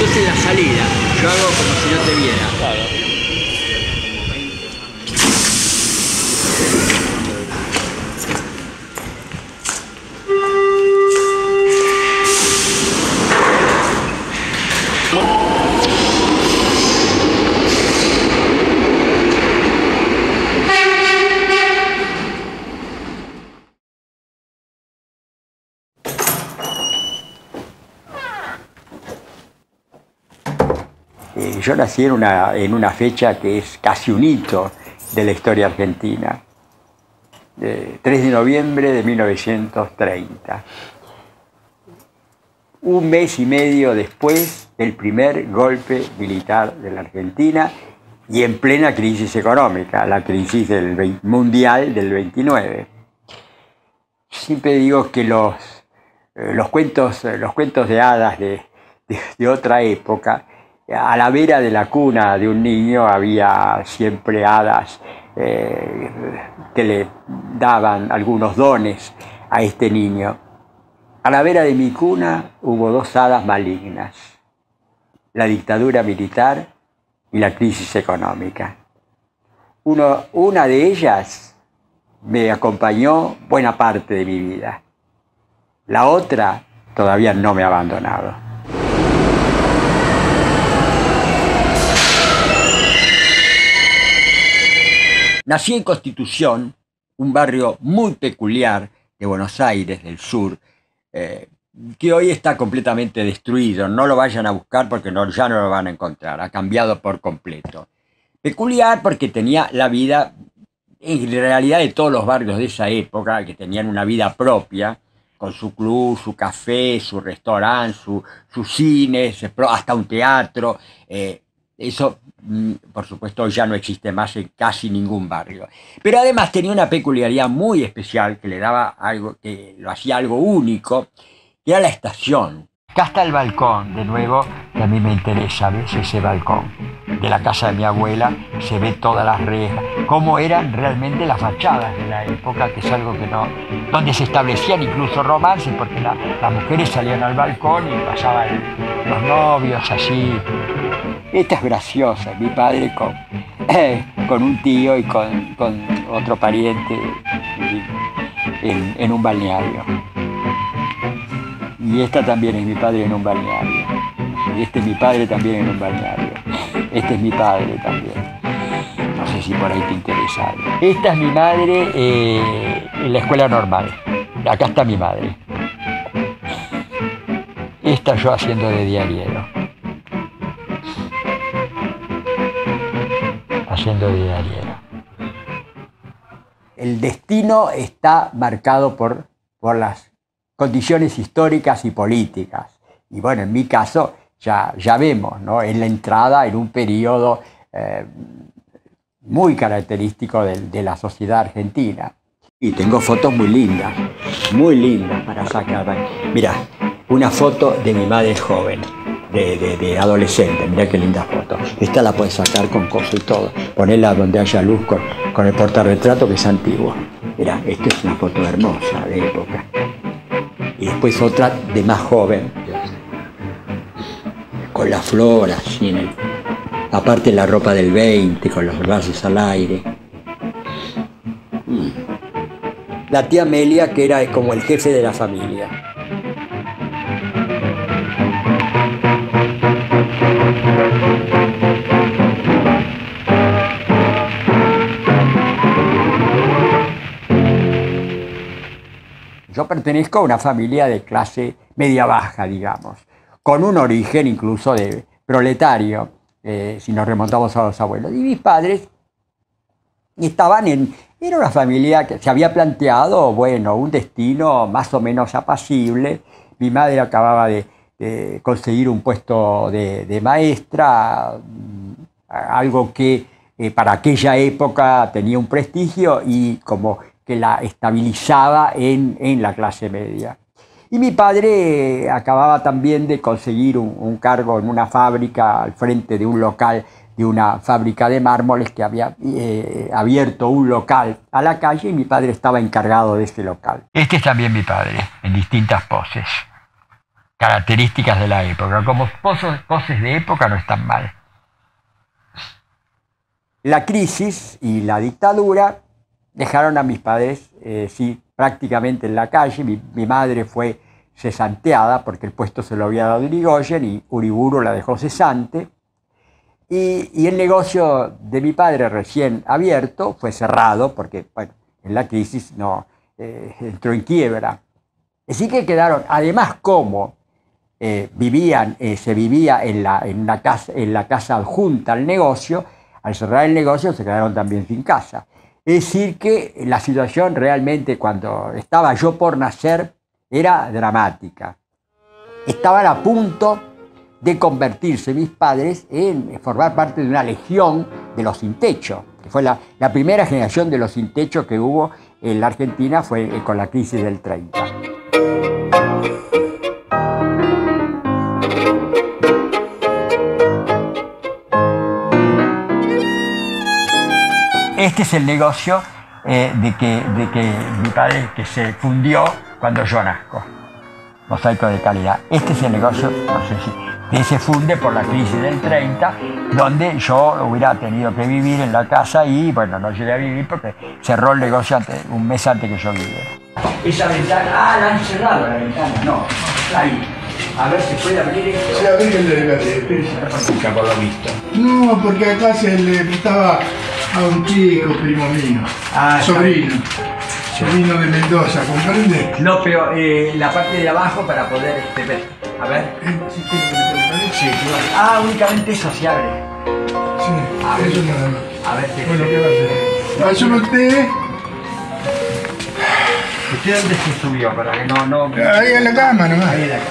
Esta es la salida. Yo hago como si no te viera. Claro. Yo nací en una fecha que es casi un hito de la historia argentina, 3 de noviembre de 1930, un mes y medio después del primer golpe militar de la Argentina y en plena crisis económica, la crisis mundial del 29. Siempre digo que los cuentos de hadas de otra época, a la vera de la cuna de un niño había siempre hadas que le daban algunos dones a este niño. A la vera de mi cuna hubo 2 hadas malignas: la dictadura militar y la crisis económica. Una de ellas me acompañó buena parte de mi vida. La otra todavía no me ha abandonado. Nací en Constitución, un barrio muy peculiar de Buenos Aires, del sur, que hoy está completamente destruido. No lo vayan a buscar porque ya no lo van a encontrar. Ha cambiado por completo. Peculiar porque tenía la vida, en realidad, de todos los barrios de esa época, que tenían una vida propia, con su club, su café, su restaurante, su cine, hasta un teatro. Eso, por supuesto, ya no existe más en casi ningún barrio. Pero además tenía una peculiaridad muy especial que le daba algo, que lo hacía algo único, que era la estación. Acá está el balcón, de nuevo, que a mí me interesa, ¿ves? Ese balcón de la casa de mi abuela, se ve todas las rejas, cómo eran realmente las fachadas de la época, que es algo que no, donde se establecían incluso romances, porque las mujeres salían al balcón y pasaban los novios así. Esta es graciosa, mi padre con un tío y con otro pariente en un balneario. Y esta también es mi padre en un balneario. Y este es mi padre también en un balneario. Este es mi padre también. No sé si por ahí te interesa algo. Esta es mi madre en la escuela normal. Acá está mi madre. Esta yo haciendo de diariero. Haciendo de diariero. El destino está marcado por las condiciones históricas y políticas. Y bueno, en mi caso, ya vemos, ¿no? En la entrada en un periodo muy característico de la sociedad argentina. Y tengo fotos muy lindas para sacar. Mira, una foto de mi madre joven, de adolescente. Mira qué linda foto. Esta la puedes sacar con cosas y todo. Ponerla donde haya luz con el portarretrato, que es antiguo. Mira, esta es una foto hermosa de época. Y después otra de más joven, con la flor así, aparte la ropa del 20, con los brazos al aire. La tía Amelia, que era como el jefe de la familia. Yo pertenezco a una familia de clase media-baja, digamos, con un origen incluso de proletario, si nos remontamos a los abuelos. Y mis padres era una familia que se había planteado, bueno, un destino más o menos apacible. Mi madre acababa de conseguir un puesto de maestra, algo que para aquella época tenía un prestigio y como que la estabilizaba en la clase media. Y mi padre acababa también de conseguir un cargo en una fábrica al frente de un local, de una fábrica de mármoles que había abierto un local a la calle, y mi padre estaba encargado de ese local. Este es también mi padre, en distintas poses. características de la época. Como poses de época no están mal. La crisis y la dictadura dejaron a mis padres sí, prácticamente en la calle. Mi madre fue cesanteada porque el puesto se lo había dado Irigoyen y Uriburu la dejó cesante. Y el negocio de mi padre recién abierto fue cerrado porque bueno, en la crisis no, entró en quiebra. Así que quedaron, además como se vivía en la casa adjunta al negocio, al cerrar el negocio se quedaron también sin casa. Es decir que la situación realmente cuando estaba yo por nacer era dramática. Estaban a punto de convertirse mis padres en formar parte de una legión de los sin techo, que fue la primera generación de los sin techo que hubo en la Argentina, fue con la crisis del 30. Este es el negocio de que mi padre que se fundió cuando yo nazco. Mosaico de calidad. Este es el negocio, no sé si, que se funde por la crisis del 30, donde yo hubiera tenido que vivir en la casa y, bueno, no llegué a vivir porque cerró el negocio un mes antes que yo viviera. Esa ventana, la han cerrado la ventana, no, está ahí. A ver si puede abrir esto. Sí, abrir Por lo visto. No, porque acá se le invitaba a un chico, primo mío, sobrino. Sobrino de Mendoza, ¿comprende? No, pero la parte de abajo para poder ver. A ver. ¿Sí tiene que meter la pared? Sí, claro. Únicamente eso se abre. Sí, eso nada más. A ver si. Bueno, ¿qué va a hacer? ¿Ayuda usted? ¿Usted dónde se subió? Para que no... Ahí en la cama nomás. Ahí en la cama.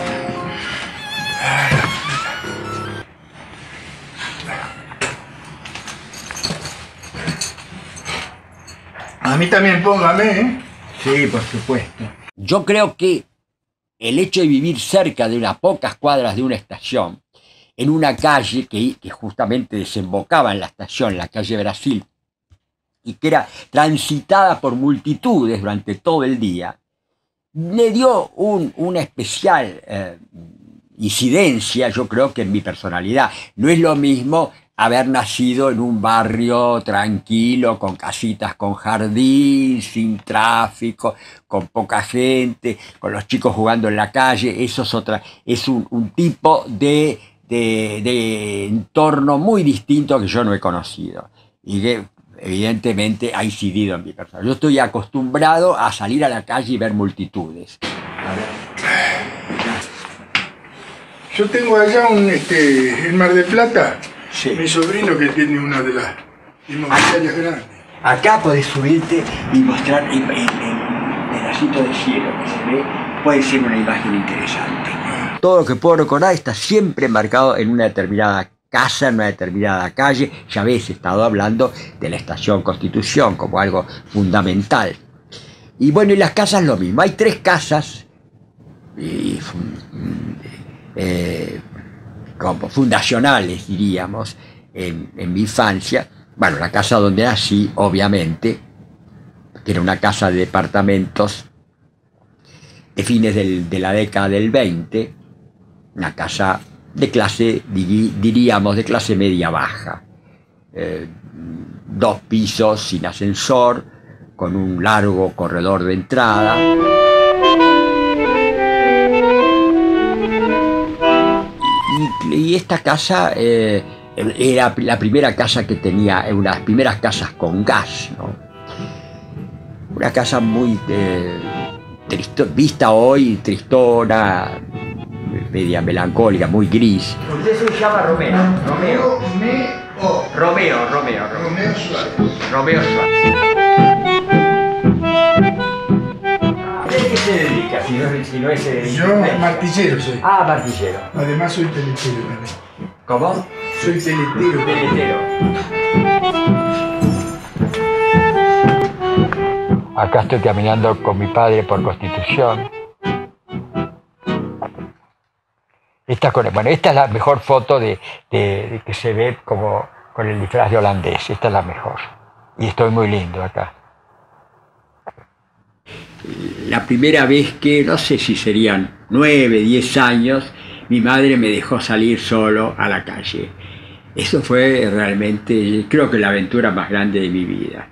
A mí también póngame, ¿eh? Sí, por supuesto. Yo creo que el hecho de vivir cerca de unas pocas cuadras de una estación, en una calle que justamente desembocaba en la estación, la calle Brasil, y que era transitada por multitudes durante todo el día, le dio una especial incidencia, yo creo que en mi personalidad. No es lo mismo haber nacido en un barrio tranquilo, con casitas con jardín, sin tráfico, con poca gente, con los chicos jugando en la calle. Eso es un tipo de entorno muy distinto que yo no he conocido y que evidentemente ha incidido en mi persona. Yo estoy acostumbrado a salir a la calle y ver multitudes. Yo tengo allá en Mar del Plata, Sí. mi sobrino que tiene una de las inmobiliarias grandes. Acá podés subirte y mostrar el pedacito de cielo que se ve. Puede ser una imagen interesante. Todo lo que puedo recordar está siempre marcado en una determinada casa, en una determinada calle. Ya habéis estado hablando de la Estación Constitución como algo fundamental. Y bueno, y las casas lo mismo. Hay 3 casas como fundacionales, diríamos, en mi infancia. Bueno, la casa donde nací, obviamente, que era una casa de departamentos de fines de la década del 20, una casa de clase, diríamos, de clase media-baja. 2 pisos sin ascensor, con un largo corredor de entrada. Y esta casa era la primera casa que tenía, una de las primeras casas con gas, ¿no? Una casa muy vista hoy, tristona, media melancólica, muy gris. Usted se llama Romeo. Romeo Suárez. Romeo Suárez. ¿A qué se dedica si no es Yo martillero soy. Martillero. Además soy teletero también. ¿Cómo? Soy teletero. Teletero. Acá estoy caminando con mi padre por Constitución. Esta es la mejor foto de que se ve como con el disfraz de holandés. Esta es la mejor. Y estoy muy lindo acá. la primera vez que, no sé si serían 9, 10 años, mi madre me dejó salir solo a la calle. Eso fue realmente, creo que la aventura más grande de mi vida.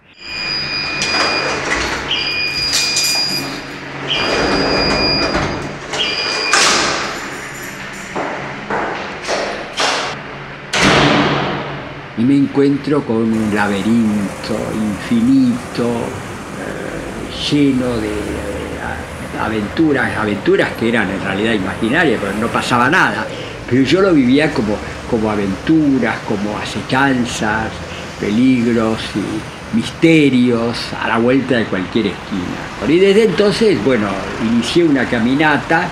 Y me encuentro con un laberinto infinito, lleno de aventuras que eran en realidad imaginarias, pero no pasaba nada. Pero yo lo vivía como aventuras, como acechanzas, peligros y misterios a la vuelta de cualquier esquina. Y desde entonces, bueno, inicié una caminata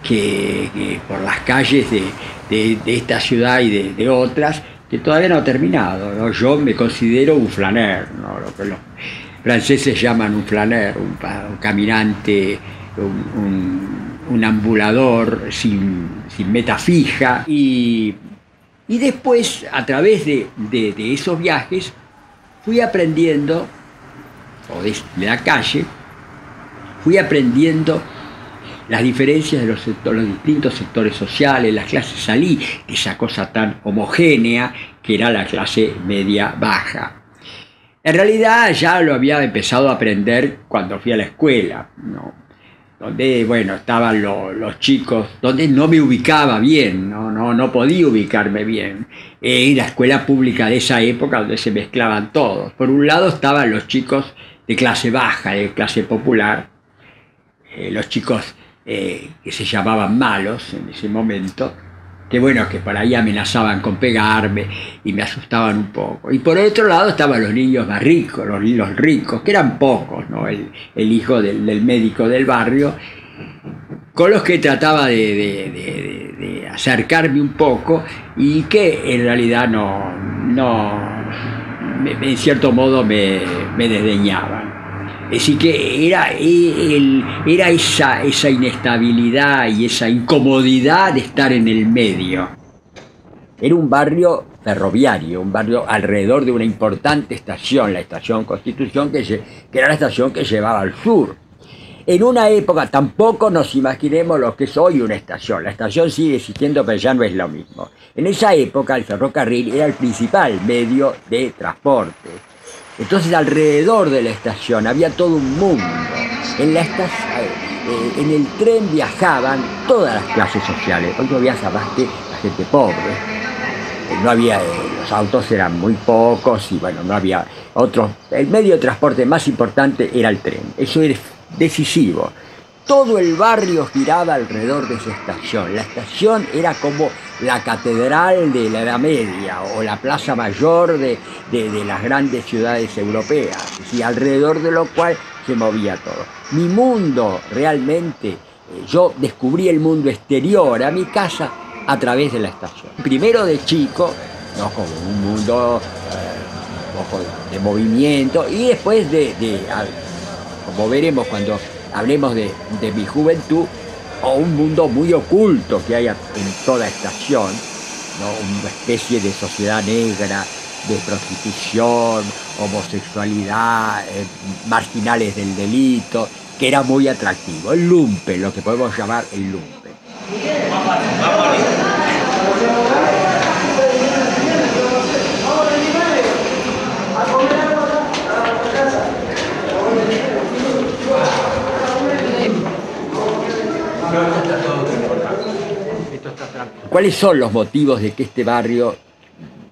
que por las calles de esta ciudad y de otras, que todavía no ha terminado, ¿no? Yo me considero un flâneur, ¿no? Lo que los franceses llaman un flâneur, un caminante, un ambulador sin meta fija. Y después, a través de esos viajes, fui aprendiendo, o de la calle, fui aprendiendo las diferencias de los distintos sectores sociales, las clases. Salí de esa cosa tan homogénea que era la clase media-baja. En realidad ya lo había empezado a aprender cuando fui a la escuela, ¿no? Donde, bueno, estaban los chicos, donde no me ubicaba bien, no podía ubicarme bien. En la escuela pública de esa época, donde se mezclaban todos. Por un lado estaban los chicos de clase baja, de clase popular, los chicos que se llamaban malos en ese momento, que bueno, que por ahí amenazaban con pegarme y me asustaban un poco. Y por el otro lado estaban los niños más ricos, los ricos, que eran pocos, ¿no? El hijo del médico del barrio, con los que trataba de acercarme un poco y que en realidad en cierto modo me desdeñaban. Así que era esa inestabilidad y esa incomodidad de estar en el medio. Era un barrio ferroviario, un barrio alrededor de una importante estación, la estación Constitución, que era la estación que llevaba al sur. En una época, tampoco nos imaginemos lo que es hoy una estación. La estación sigue existiendo, pero ya no es lo mismo. En esa época el ferrocarril era el principal medio de transporte. Entonces alrededor de la estación había todo un mundo. En el tren viajaban todas las clases sociales. Hoy no viaja más que la gente pobre. No había, los autos eran muy pocos y bueno, no había otros. El medio de transporte más importante era el tren. Eso era decisivo. Todo el barrio giraba alrededor de esa estación. La estación era como la catedral de la Edad Media o la plaza mayor de las grandes ciudades europeas, y alrededor de lo cual se movía todo. Mi mundo realmente, yo descubrí el mundo exterior a mi casa a través de la estación. Primero de chico, no como un mundo de movimiento, y después como veremos cuando hablemos de mi juventud, o un mundo muy oculto que hay en toda estación, ¿no? Una especie de sociedad negra, de prostitución, homosexualidad, marginales del delito, que era muy atractivo. El lumpen, lo que podemos llamar el lumpen. ¿Cuáles son los motivos de que este barrio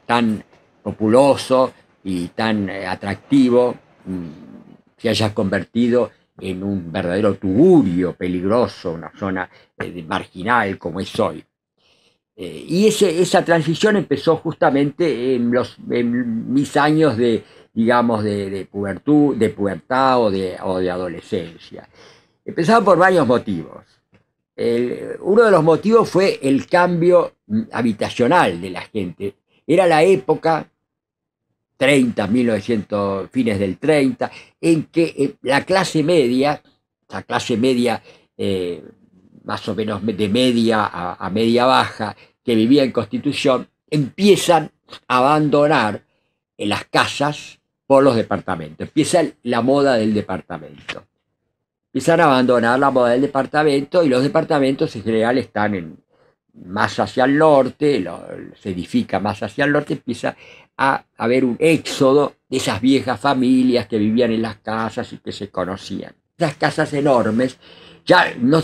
tan populoso y tan atractivo se haya convertido en un verdadero tugurio peligroso, una zona marginal como es hoy? Y esa transición empezó justamente en mis años de pubertad o de adolescencia. Empezaba por varios motivos. Uno de los motivos fue el cambio habitacional de la gente. Era la época 1900, fines del 30, en que la clase media más o menos de media a media baja, que vivía en Constitución, empiezan a abandonar las casas por los departamentos. Empieza la moda del departamento. empiezan a abandonar la moda del departamento, y los departamentos en general están más hacia el norte, se edifica más hacia el norte, empieza a haber un éxodo de esas viejas familias que vivían en las casas y que se conocían. Esas casas enormes ya no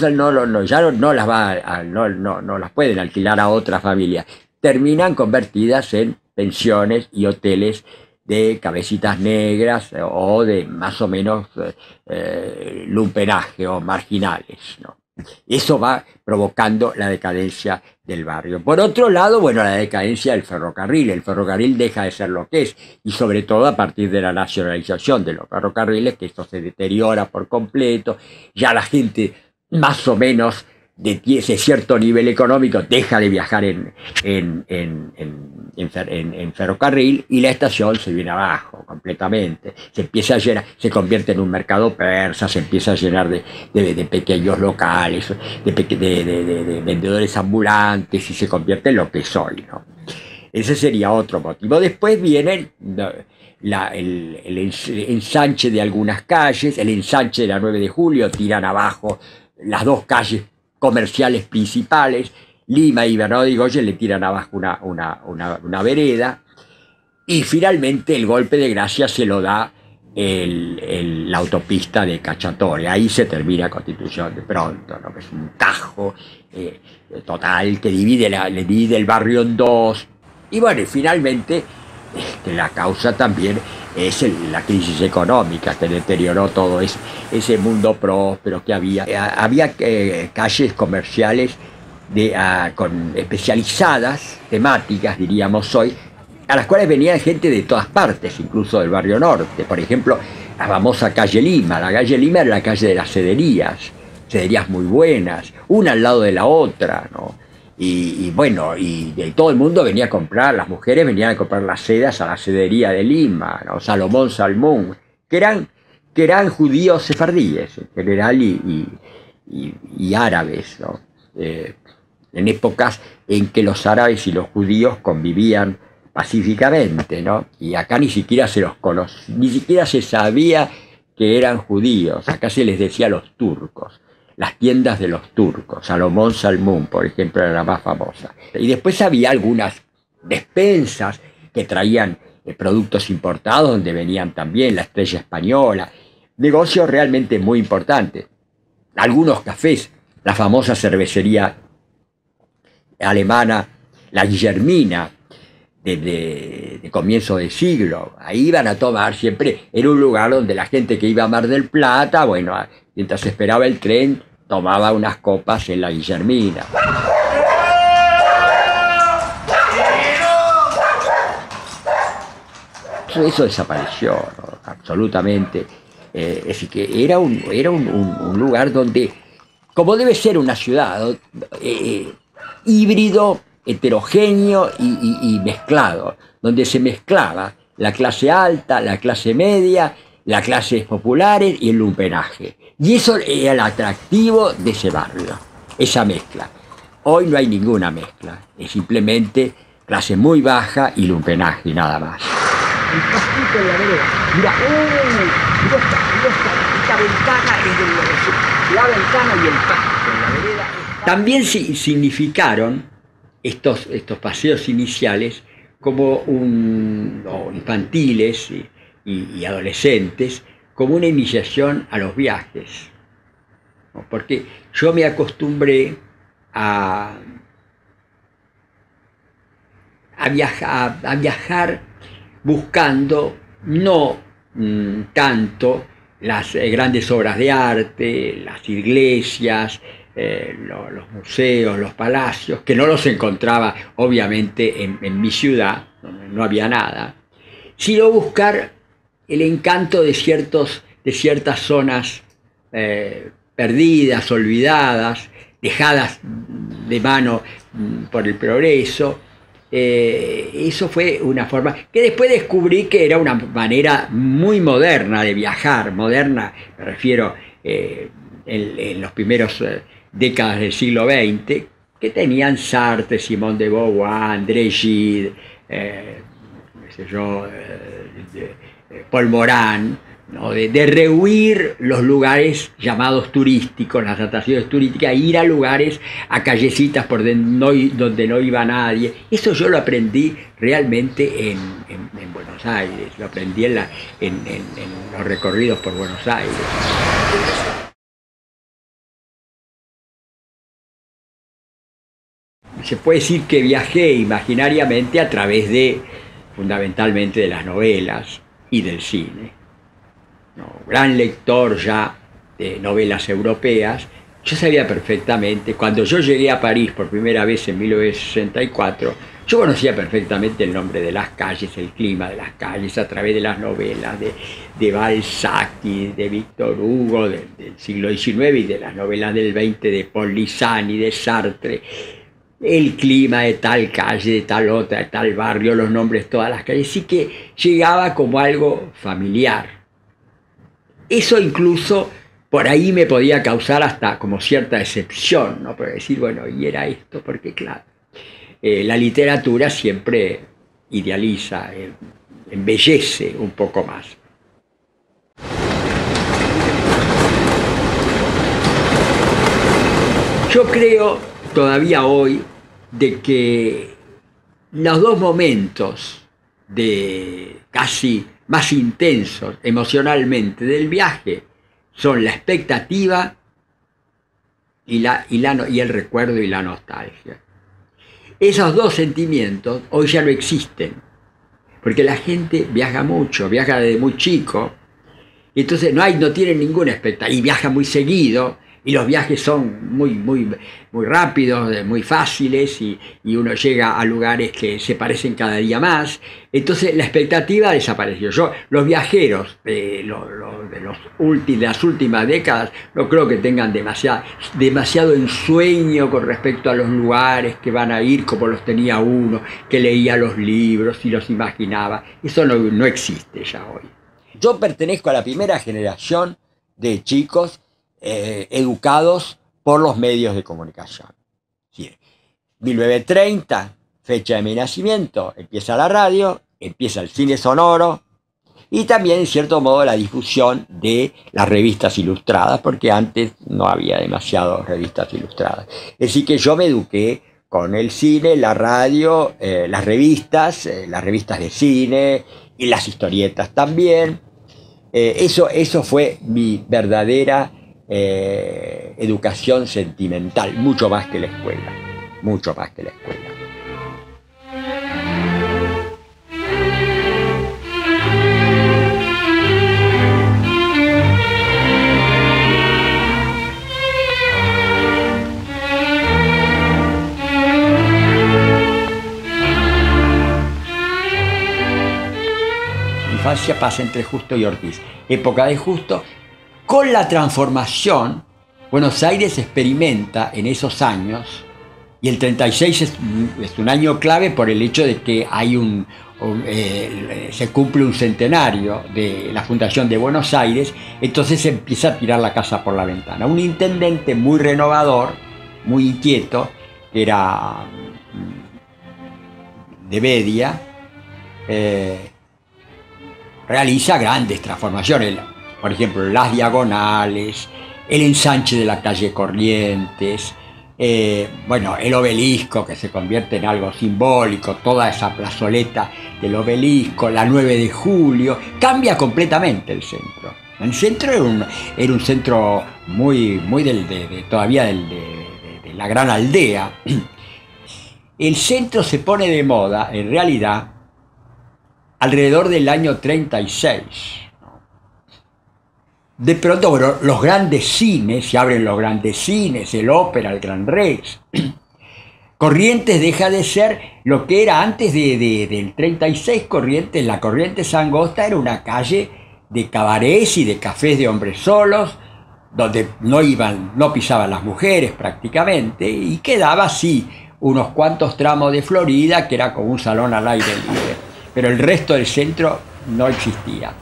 las pueden alquilar a otra familia, terminan convertidas en pensiones y hoteles de cabecitas negras o de más o menos lumpenaje o marginales, ¿no? Eso va provocando la decadencia del barrio. Por otro lado, bueno, la decadencia del ferrocarril. El ferrocarril deja de ser lo que es, y sobre todo a partir de la nacionalización de los ferrocarriles, que esto se deteriora por completo. Ya la gente más o menos de cierto nivel económico deja de viajar en ferrocarril, y la estación se viene abajo completamente. Se empieza a llenar, se convierte en un mercado persa, se empieza a llenar de pequeños locales, de vendedores ambulantes, y se convierte en lo que es hoy, ¿no? Ese sería otro motivo. Después viene el ensanche de algunas calles, el ensanche de la 9 de Julio, tiran abajo las dos calles comerciales principales. Lima y Bernardo de Irigoyen le tiran abajo una vereda, y finalmente el golpe de gracia se lo da la autopista de Cacciatore. Ahí se termina Constitución de pronto, ¿no? Es un tajo total que le divide el barrio en dos. Y bueno, y finalmente la causa también es la crisis económica que deterioró todo ese mundo próspero que había. Había calles comerciales especializadas, temáticas, diríamos hoy, a las cuales venían gente de todas partes, incluso del barrio norte. Por ejemplo, la famosa calle Lima. La calle Lima era la calle de las sederías muy buenas, una al lado de la otra, ¿no? Y bueno, y de todo el mundo venía a comprar, las mujeres venían a comprar las sedas a la sedería de Lima, ¿no? Salomón Salmón, que eran judíos sefardíes en general, y árabes, ¿no? En épocas en que los árabes y los judíos convivían pacíficamente, ¿no? Y acá ni siquiera ni siquiera se sabía que eran judíos. Acá se les decía los turcos, las tiendas de los turcos. Salomón Salmón, por ejemplo, era la más famosa. Y después había algunas despensas que traían productos importados, donde venían también la Estrella Española, negocios realmente muy importantes. Algunos cafés, la famosa cervecería alemana, la Guillermina, de comienzo de siglo. Ahí iban a tomar siempre, era un lugar donde la gente que iba a Mar del Plata, bueno, mientras esperaba el tren, tomaba unas copas en la Guillermina. Eso desapareció, ¿no? Absolutamente. Es decir, que era un lugar donde, como debe ser una ciudad, híbrido, heterogéneo y mezclado, donde se mezclaba la clase alta, la clase media, las clases populares y el lumpenaje. Y eso era el atractivo de ese barrio, esa mezcla. Hoy no hay ninguna mezcla, es simplemente clase muy baja y lumpenaje, y nada más. El pasito en la vereda, mira esta ventana es de la ventana y el pasto en la vereda. También significaron estos paseos iniciales como infantiles y adolescentes, como una iniciación a los viajes, ¿no? Porque yo me acostumbré a viajar buscando no tanto las grandes obras de arte, las iglesias, los museos, los palacios, que no los encontraba obviamente en mi ciudad, donde no había nada, sino buscar el encanto de ciertas zonas perdidas, olvidadas, dejadas de mano por el progreso. Eso fue una forma que después descubrí que era una manera muy moderna de viajar. Moderna, me refiero en los primeros décadas del siglo XX, que tenían Sartre, Simone de Beauvoir, André Gide, Paul Morand, ¿no? De rehuir los lugares llamados turísticos, las atracciones turísticas, ir a lugares, a callecitas por donde no iba nadie. Eso yo lo aprendí realmente en Buenos Aires, lo aprendí en los recorridos por Buenos Aires. Se puede decir que viajé imaginariamente a través fundamentalmente de las novelas y del cine. ¿No? Gran lector ya de novelas europeas, yo sabía perfectamente, cuando yo llegué a París por primera vez en 1964, yo conocía perfectamente el nombre de las calles, el clima de las calles, a través de las novelas de Balzac y de Víctor Hugo del siglo XIX y de las novelas del XX de Paul Lizani, de Sartre. El clima de tal calle, de tal otra, de tal barrio, los nombres de todas las calles, sí que llegaba como algo familiar. Eso incluso por ahí me podía causar hasta como cierta decepción, ¿no? Por decir, bueno, y era esto, porque claro, la literatura siempre idealiza, embellece un poco más. Yo creo todavía hoy de que los dos momentos de casi más intensos emocionalmente del viaje son la expectativa y el recuerdo y la nostalgia. Esos dos sentimientos hoy ya no existen, porque la gente viaja mucho, viaja desde muy chico, entonces no tienen ninguna expectativa, y viaja muy seguido, y los viajes son muy rápidos, muy fáciles, y uno llega a lugares que se parecen cada día más. Entonces la expectativa desapareció. Los viajeros de las últimas décadas no creo que tengan demasiado ensueño con respecto a los lugares que van a ir, como los tenía uno, que leía los libros y los imaginaba. Eso no existe ya hoy. Yo pertenezco a la primera generación de chicos educados por los medios de comunicación. Sí, 1930, fecha de mi nacimiento, empieza la radio, empieza el cine sonoro y también, en cierto modo, la difusión de las revistas ilustradas, porque antes no había demasiadas revistas ilustradas. Así que yo me eduqué con el cine, la radio, las revistas de cine y las historietas también. Eso fue mi verdadera educación sentimental, mucho más que la escuela, mucho más que la escuela. Infancia pasa entre Justo y Ortiz, época de Justo. Con la transformación, Buenos Aires experimenta en esos años, y el 36 es un año clave por el hecho de que se cumple un centenario de la fundación de Buenos Aires, entonces se empieza a tirar la casa por la ventana. Un intendente muy renovador, muy inquieto, que era de Bedia, realiza grandes transformaciones. Por ejemplo, las diagonales, el ensanche de la calle Corrientes, el obelisco que se convierte en algo simbólico, toda esa plazoleta del obelisco, la 9 de julio, cambia completamente el centro. El centro era un centro muy todavía de la gran aldea. El centro se pone de moda, en realidad, alrededor del año 36. De pronto, bueno, los grandes cines, se abren los grandes cines, el Ópera, el Gran Rex. Corrientes deja de ser lo que era antes del 36. Corrientes, la Corrientes Angosta era una calle de cabarets y de cafés de hombres solos, donde no pisaban las mujeres prácticamente, y quedaba así unos cuantos tramos de Florida, que era como un salón al aire libre, pero el resto del centro no existía.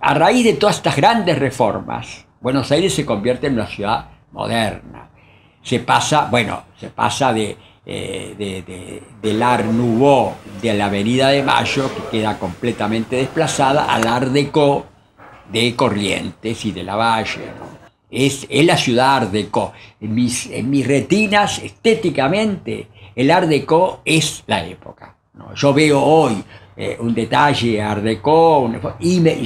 A raíz de todas estas grandes reformas Buenos Aires se convierte en una ciudad moderna. Se pasa del Art Nouveau de la Avenida de Mayo, que queda completamente desplazada, al Art Déco de Corrientes y de Lavalle, ¿no? Es la ciudad Art Déco. En mis retinas, estéticamente, el Art Déco es la época, ¿no? Yo veo hoy un detalle Art Déco y me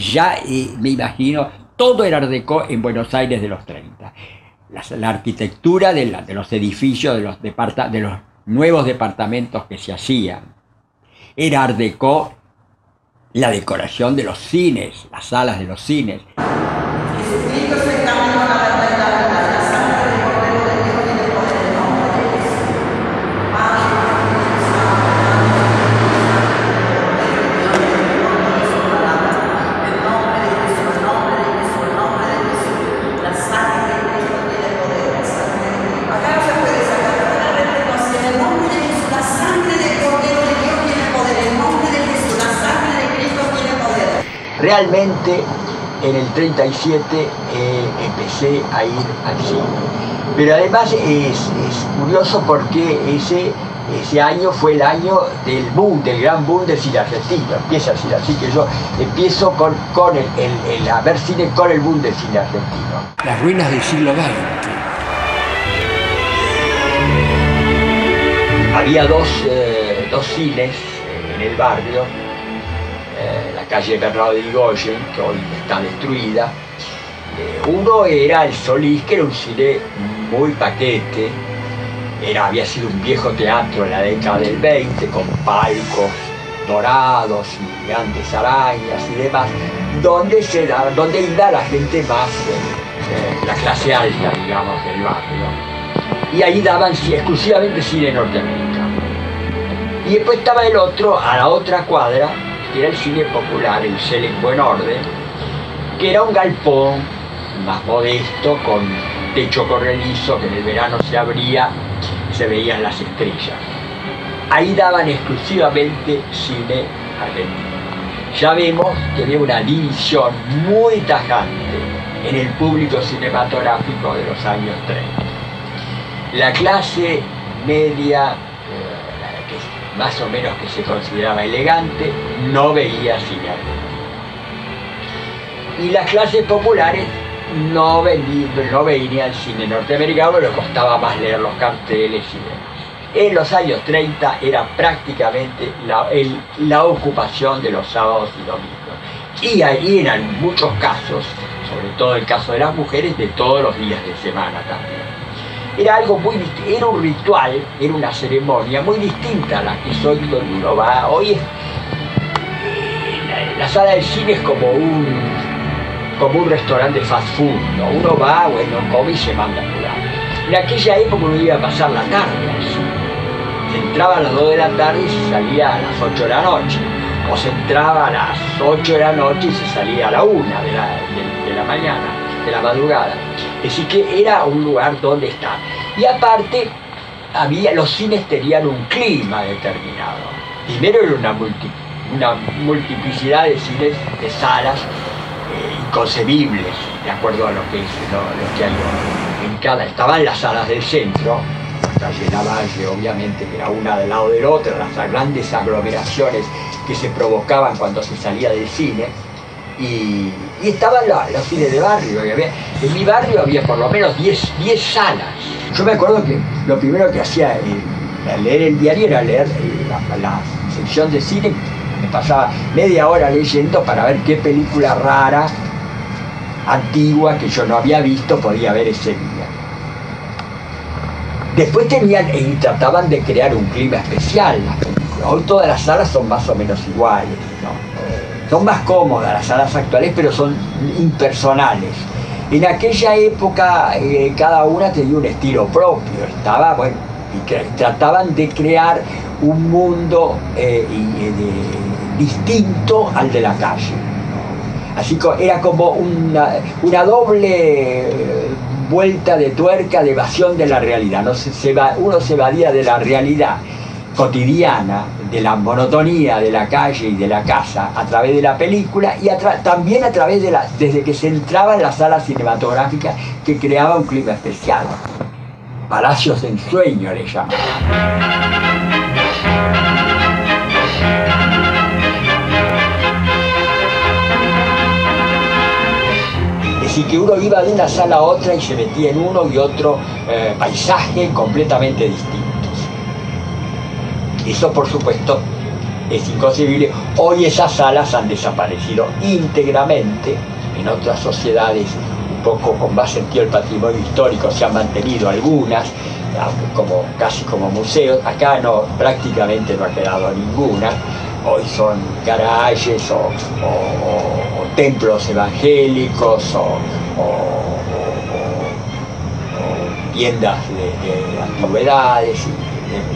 imagino todo el Art Déco en Buenos Aires de los 30. La arquitectura de los edificios, de los nuevos departamentos que se hacían. Era Art Déco la decoración de los cines, las salas de los cines. Realmente en el 37 empecé a ir al cine, pero además es curioso porque ese año fue el año del boom, del gran boom del cine argentino. Empieza a ser así que yo empiezo a ver cine con el boom del cine argentino. Las ruinas del siglo XX. Había dos cines en el barrio. La calle Bernardo de Irigoyen, que hoy está destruida. Uno era el Solís, que era un cine muy paquete, había sido un viejo teatro en la década del 20, con palcos dorados y grandes arañas y demás, donde iba la gente más, la clase alta, digamos, del barrio. Y ahí daban exclusivamente cine norteamericano. Y después estaba el otro, a la otra cuadra, que era el cine popular, el Select Buen Orden, que era un galpón más modesto, con techo corredizo, que en el verano se abría, se veían las estrellas. Ahí daban exclusivamente cine argentino. Ya vemos que había una división muy tajante en el público cinematográfico de los años 30. La clase media, más o menos que se consideraba elegante, no veía cine argentino. Y las clases populares no veían cine norteamericano, le costaba más leer los carteles y demás. En los años 30 era prácticamente la ocupación de los sábados y domingos. Y ahí eran muchos casos, sobre todo el caso de las mujeres, de todos los días de semana también. Era algo era un ritual, era una ceremonia muy distinta a la que es hoy, donde uno va. Hoy la sala de cine es como un restaurante de fast food, ¿no? Uno va, bueno, come y se manda a jugar. En aquella época uno iba a pasar la tarde al cine. Se entraba a las 2 de la tarde y se salía a las 8 de la noche. O se entraba a las 8 de la noche y se salía a la 1 de la mañana, de la madrugada. Es decir, que era un lugar donde estar. Y aparte, los cines tenían un clima determinado. Primero era una multiplicidad de cines, de salas inconcebibles, de acuerdo a lo que hay hoy. Estaban las salas del centro, la calle Lavalle, obviamente, que era una del lado del otro, las grandes aglomeraciones que se provocaban cuando se salía del cine. Y estaban los cines de barrio. En mi barrio había por lo menos 10 salas. Yo me acuerdo que lo primero que hacía al leer el diario era leer la sección de cine. Me pasaba media hora leyendo para ver qué película rara, antigua, que yo no había visto, podía ver ese día. Después trataban de crear un clima especial las películas. Hoy todas las salas son más o menos iguales, ¿no? Son más cómodas las salas actuales, pero son impersonales. En aquella época cada una tenía un estilo propio, y trataban de crear un mundo distinto al de la calle, ¿no? Así que era como una doble vuelta de tuerca de evasión de la realidad. Uno se evadía de la realidad cotidiana de la monotonía de la calle y de la casa a través de la película y también a través desde que se entraba en la sala cinematográfica, que creaba un clima especial. Palacios de ensueño le llamaban. Es decir, que uno iba de una sala a otra y se metía en uno y otro paisaje completamente distintos. Eso, por supuesto, es inconcebible. Hoy esas salas han desaparecido íntegramente. En otras sociedades, un poco con más sentido del patrimonio histórico, se han mantenido algunas, casi como museos. Acá no, prácticamente no ha quedado ninguna. Hoy son garajes o templos evangélicos o tiendas de antigüedades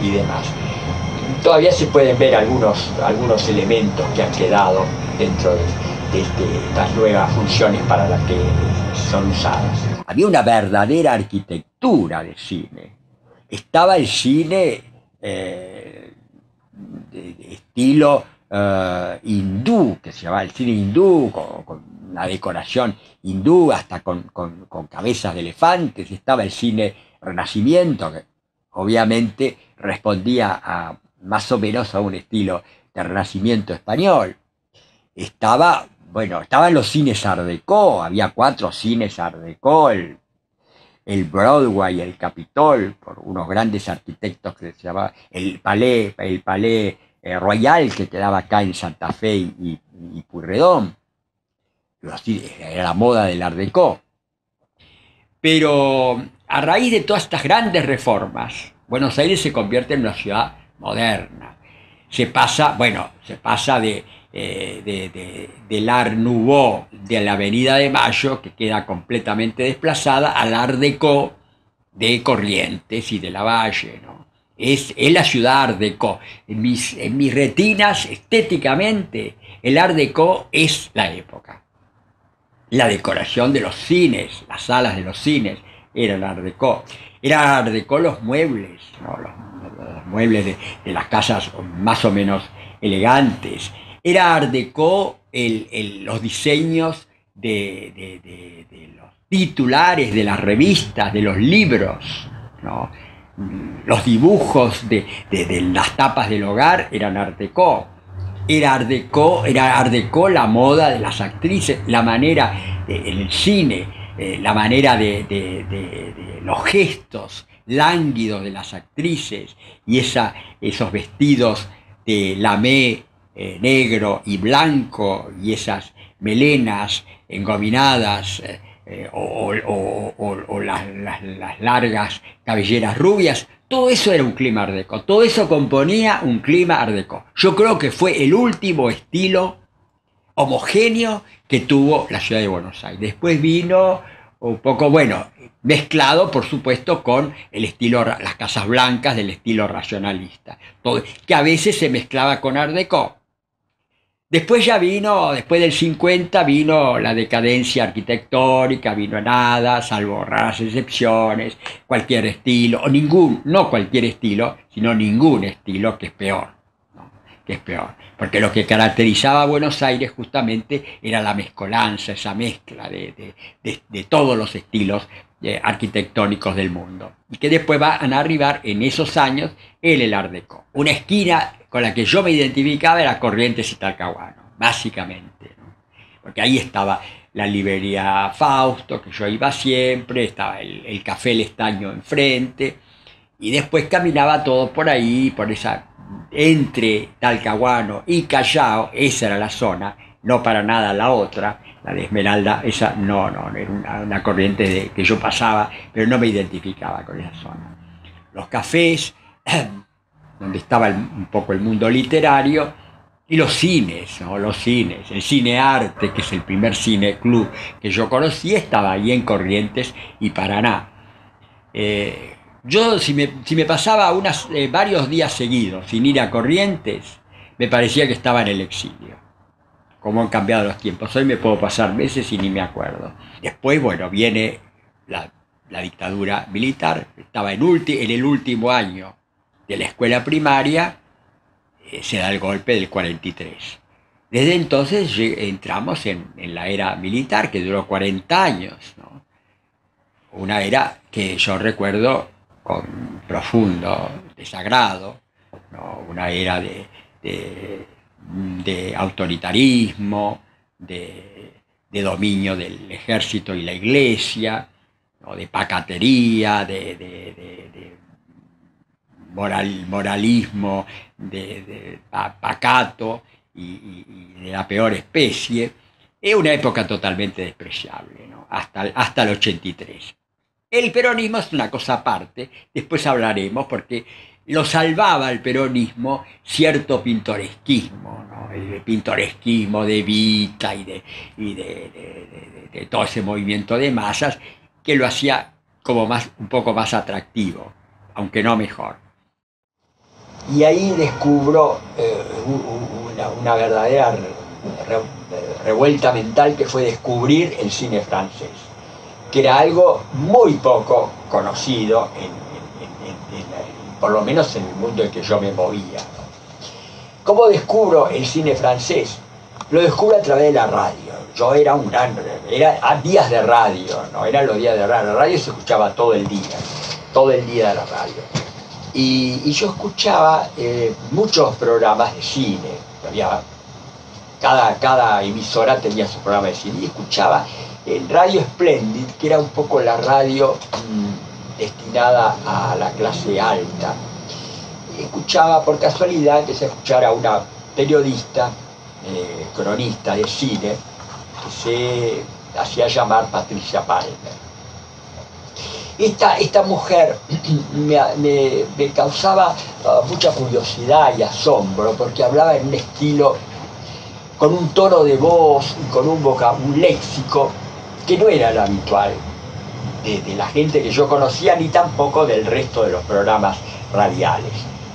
y demás. Todavía se pueden ver algunos elementos que han quedado dentro de estas nuevas funciones para las que son usadas. Había una verdadera arquitectura de cine. Estaba el cine de estilo hindú, que se llamaba el cine hindú, con una decoración hindú, hasta con cabezas de elefantes. Estaba el cine Renacimiento, que obviamente respondía más o menos a un estilo de Renacimiento español. Estaban los cines Art Deco, había 4 cines Art Deco, el Broadway, el Capitol, por unos grandes arquitectos que se llamaba el Palais Royal, que quedaba acá en Santa Fe y Pueyrredón. Era la moda del Art Deco. Pero a raíz de todas estas grandes reformas, Buenos Aires se convierte en una ciudad moderna. Se pasa del Art Nouveau de la Avenida de Mayo, que queda completamente desplazada, al Art Deco de Corrientes y de Lavalle, ¿no? Es la ciudad Art Deco. En mis retinas, estéticamente, el Art Deco es la época. La decoración de los cines, las salas de los cines, era el Art Deco. Era Art Deco los muebles, ¿no? Los muebles de las casas más o menos elegantes. Era Art Deco los diseños de los titulares de las revistas, de los libros, ¿no? Los dibujos de las tapas del hogar eran Art Deco. Era Art Deco la moda de las actrices, la manera en el cine, la manera de los gestos lánguidos de las actrices y esos vestidos de lamé negro y blanco y esas melenas engominadas o las largas cabelleras rubias. Todo eso era un clima Art Deco, todo eso componía un clima Art Deco. Yo creo que fue el último estilo homogéneo que tuvo la ciudad de Buenos Aires. Después vino un poco, mezclado por supuesto con el estilo, las casas blancas del estilo racionalista, que a veces se mezclaba con Art Deco. Después después del 50 vino la decadencia arquitectónica, vino nada, salvo raras excepciones, cualquier estilo, no cualquier estilo, sino ningún estilo, que es peor, ¿no? Que es peor. Porque lo que caracterizaba a Buenos Aires justamente era la mezcolanza, esa mezcla de todos los estilos arquitectónicos del mundo. Y que después van a arribar en esos años el Art Deco. Una esquina con la que yo me identificaba era Corrientes y Talcahuano, básicamente, ¿no? Porque ahí estaba la librería Fausto, que yo iba siempre, estaba el Café El Estaño enfrente, y después caminaba todo por ahí, entre Talcahuano y Callao. Esa era la zona, no para nada la otra, la de Esmeralda, esa no, era una corriente que yo pasaba, pero no me identificaba con esa zona. Los cafés, donde estaba un poco el mundo literario, y los cines, ¿no? Los cines, el Cine Arte, que es el primer cine club que yo conocí, estaba ahí en Corrientes y Paraná. Yo, si me pasaba varios días seguidos sin ir a Corrientes, me parecía que estaba en el exilio. Cómo han cambiado los tiempos. Hoy me puedo pasar meses y ni me acuerdo. Después, viene la dictadura militar. Estaba en el último año de la escuela primaria. se da el golpe del 43. Desde entonces entramos en la era militar, que duró 40 años, ¿no? Una era que yo recuerdo con profundo desagrado, ¿no? Una era de autoritarismo, de dominio del ejército y la iglesia, ¿no? De pacatería, de moralismo, de pacato y de la peor especie. Es una época totalmente despreciable, ¿no? Hasta el 83. El peronismo es una cosa aparte, después hablaremos, porque lo salvaba el peronismo cierto pintoresquismo, ¿no? El pintoresquismo de Evita y de todo ese movimiento de masas que lo hacía como un poco más atractivo, aunque no mejor. Y ahí descubro una verdadera revuelta mental, que fue descubrir el cine francés, que era algo muy poco conocido, por lo menos en el mundo en que yo me movía. ¿Cómo descubro el cine francés? Lo descubro a través de la radio. Yo era días de radio, no eran los días de radio. La radio se escuchaba todo el día de la radio. Y yo escuchaba muchos programas de cine. Cada emisora tenía su programa de cine, y escuchaba el Radio Splendid, que era un poco la radio destinada a la clase alta. Escuchaba por casualidad que se escuchara a una periodista, cronista de cine, que se hacía llamar Patricia Palmer. Esta mujer me causaba mucha curiosidad y asombro, porque hablaba en un estilo, con un tono de voz y con un léxico que no era el habitual de la gente que yo conocía, ni tampoco del resto de los programas radiales.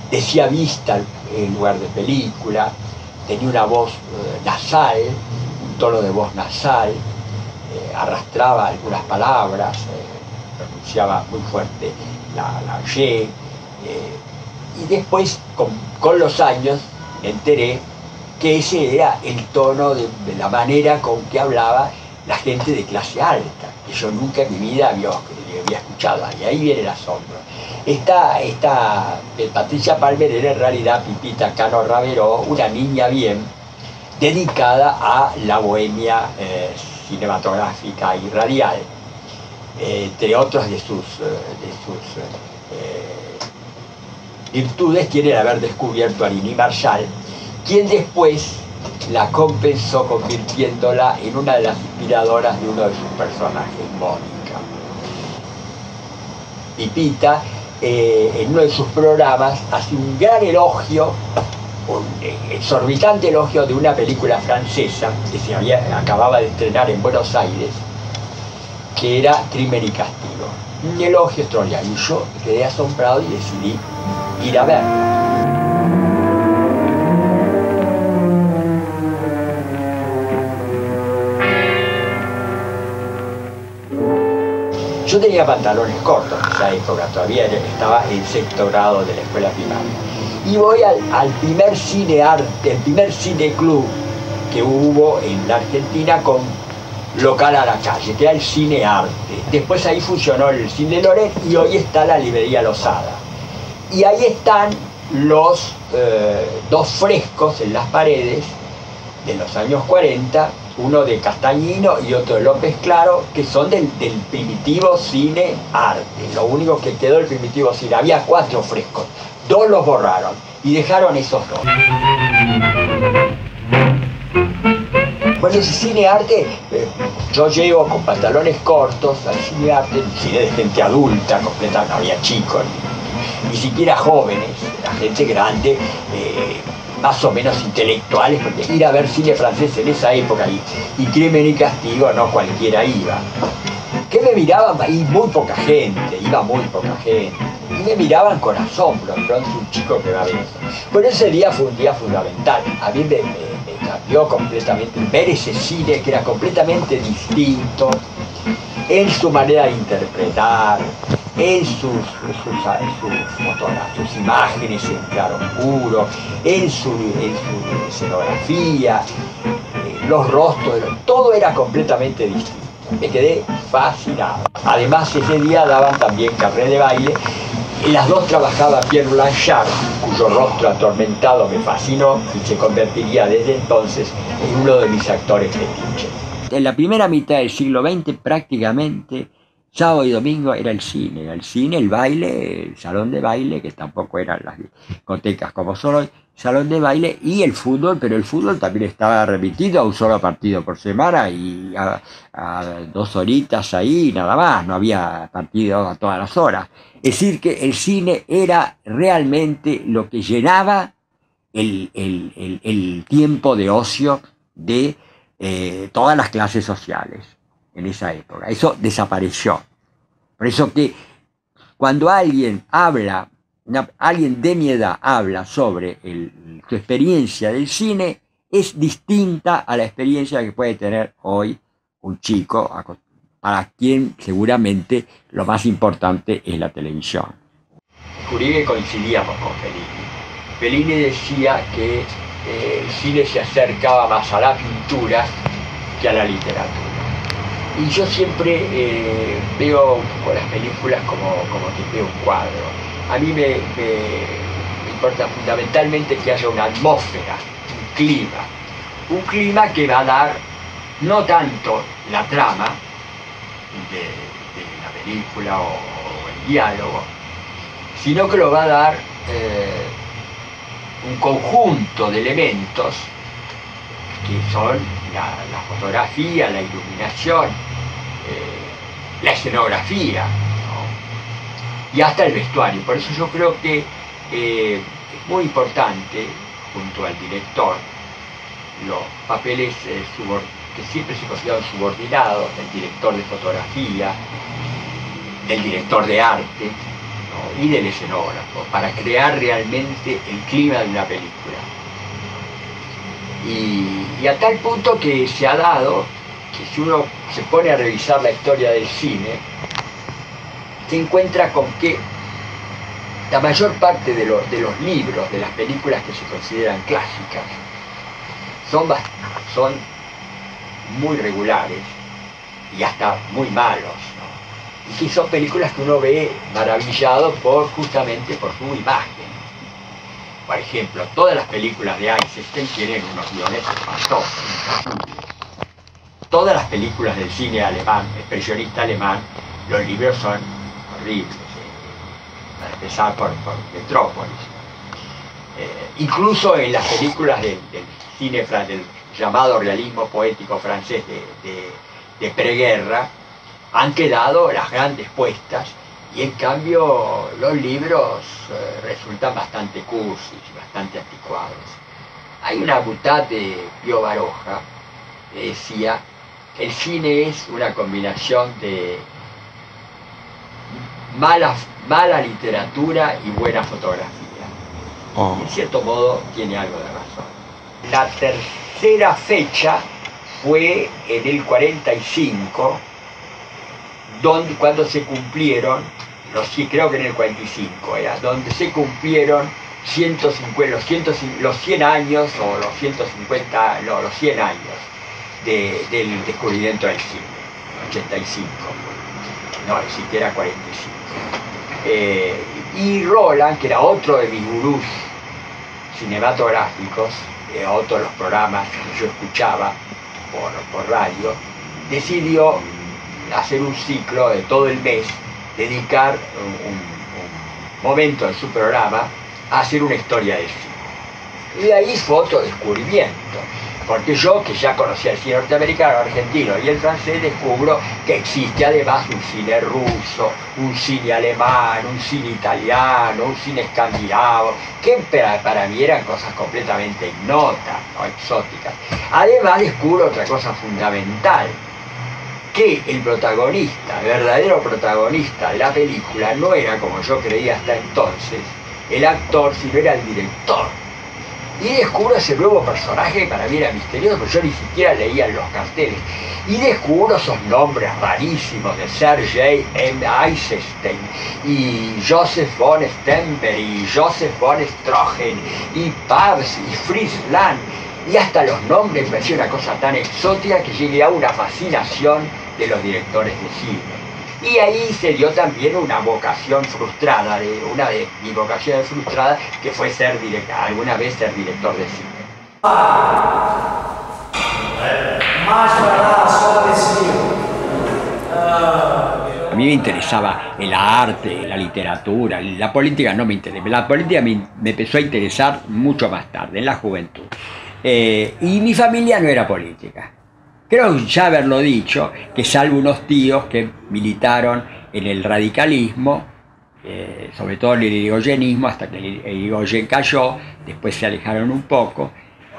Decía vista en lugar de película, tenía una voz nasal, un tono de voz nasal, arrastraba algunas palabras, pronunciaba muy fuerte la Y, y después con los años me enteré que ese era el tono de la manera con que hablaba la gente de clase alta, que yo nunca en mi vida había escuchado, y ahí viene el asombro. Esta Patricia Palmer era en realidad Pipita Cano Raveró, una niña bien dedicada a la bohemia cinematográfica y radial, entre otras de sus virtudes tiene el haber descubierto a Lili Marshall, quien después la compensó convirtiéndola en una de las inspiradoras de uno de sus personajes, Mónica. Pipita, en uno de sus programas, hace un gran elogio, un exorbitante elogio de una película francesa que acababa de estrenar en Buenos Aires, que era Crimen y Castigo. Un elogio extraordinario, y yo quedé asombrado y decidí ir a verla. Yo tenía pantalones cortos en esa época, todavía estaba en sexto grado de la escuela primaria. Y voy al primer cineclub que hubo en la Argentina con local a la calle, que era el Cine Arte. Después ahí funcionó el Cine Loret y hoy está la Librería Losada. Y ahí están los dos frescos en las paredes de los años 40, uno de Castañino y otro de López Claro, que son del primitivo Cine Arte. Lo único que quedó del primitivo cine, había 4 frescos, 2 los borraron y dejaron esos 2. Bueno, ese Cine Arte, yo llego con pantalones cortos al Cine Arte, cine de gente adulta, completa, no había chicos, ni siquiera jóvenes, la gente grande, más o menos intelectuales, porque ir a ver cine francés en esa época y Crimen y Castigo no cualquiera iba. Que me miraban, y muy poca gente, iba muy poca gente, y me miraban con asombro, pronto un chico que va a ver eso. Bueno, ese día fue un día fundamental, a mí me cambió completamente ver ese cine que era completamente distinto en su manera de interpretar, en sus imágenes en claroscuro, en su escenografía, los rostros, todo era completamente distinto. Me quedé fascinado. Además, ese día daban también carré de baile y las dos trabajaba Pierre Blanchard, cuyo rostro atormentado me fascinó y se convertiría desde entonces en uno de mis actores fetiches. En la primera mitad del siglo XX prácticamente sábado y domingo era el cine, el baile, el salón de baile, que tampoco eran las discotecas como son hoy, salón de baile y el fútbol, pero el fútbol también estaba remitido a un solo partido por semana y a 2 horitas ahí, nada más, no había partido a todas las horas. Es decir, que el cine era realmente lo que llenaba el tiempo de ocio de todas las clases sociales en esa época. Eso desapareció. Por eso que cuando alguien habla, alguien de mi edad habla sobre su experiencia del cine, es distinta a la experiencia que puede tener hoy un chico, para quien seguramente lo más importante es la televisión. Descubrí que coincidíamos con Fellini. Fellini decía que el cine se acercaba más a la pintura que a la literatura. Y yo siempre veo con las películas como que veo un cuadro. A mí me importa fundamentalmente que haya una atmósfera, un clima que va a dar no tanto la trama de la película o el diálogo, sino que lo va a dar un conjunto de elementos que son la fotografía, la iluminación, la escenografía, ¿no? Y hasta el vestuario. Por eso yo creo que es muy importante, junto al director, los papeles que siempre se consideran subordinados, del director de fotografía, del director de arte, ¿no? Y del escenógrafo, para crear realmente el clima de una película. Y a tal punto que se ha dado que si uno se pone a revisar la historia del cine, se encuentra con que la mayor parte de los libros, de las películas que se consideran clásicas, son muy regulares y hasta muy malos, ¿no? Y que son películas que uno ve maravillado justamente por su imagen. Por ejemplo, todas las películas de Eisenstein tienen unos guiones espantosos. Todas las películas del cine alemán, expresionista alemán, los libros son horribles. Para empezar por Metrópolis. Incluso en las películas del cine del llamado realismo poético francés de preguerra, han quedado las grandes puestas. Y en cambio los libros resultan bastante cursis, bastante anticuados. Hay una butad de Pío Baroja que decía que el cine es una combinación de mala literatura y buena fotografía. Y en cierto modo tiene algo de razón. La tercera fecha fue en el 45, cuando se cumplieron, creo que en el 45 era, donde se cumplieron los 100 años o los 150, no, los 100 años del descubrimiento del cine, 85, no, ni siquiera 45. Y Roland, que era otro de mis gurús cinematográficos, otro de los programas que yo escuchaba por radio, decidió hacer un ciclo de todo el mes, dedicar un momento en su programa a hacer una historia del cine. Y de ahí fue otro descubrimiento, porque yo, que ya conocía el cine norteamericano, argentino y el francés, descubro que existe además un cine ruso, un cine alemán, un cine italiano, un cine escandinavo, que para mí eran cosas completamente ignotas, ¿no? Exóticas. Además descubro otra cosa fundamental, que el protagonista, el verdadero protagonista de la película, no era, como yo creía hasta entonces, el actor, sino era el director. Y descubro ese nuevo personaje que para mí era misterioso, porque yo ni siquiera leía los carteles. Y descubro esos nombres rarísimos de Sergei M. Eisenstein, y Joseph von Stemper, y Joseph von Stroheim, y Pabst, y Fritz Lang. Y hasta los nombres me parecía una cosa tan exótica que llegué a una fascinación de los directores de cine. Y ahí se dio también una vocación frustrada, una de mis vocaciones frustradas, que fue alguna vez ser director de cine. A mí me interesaba el arte, la literatura, la política no me interesaba. La política me empezó a interesar mucho más tarde, en la juventud. Y mi familia no era política. Creo ya haberlo dicho, que salvo unos tíos que militaron en el radicalismo, sobre todo en el irigoyenismo, hasta que el Irigoyen cayó, después se alejaron un poco,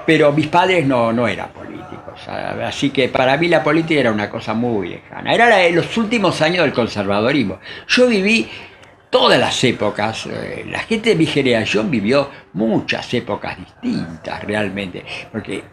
pero mis padres no eran políticos, así que para mí la política era una cosa muy lejana. Era los últimos años del conservadorismo. Yo viví todas las épocas, la gente de mi generación vivió muchas épocas distintas realmente, porque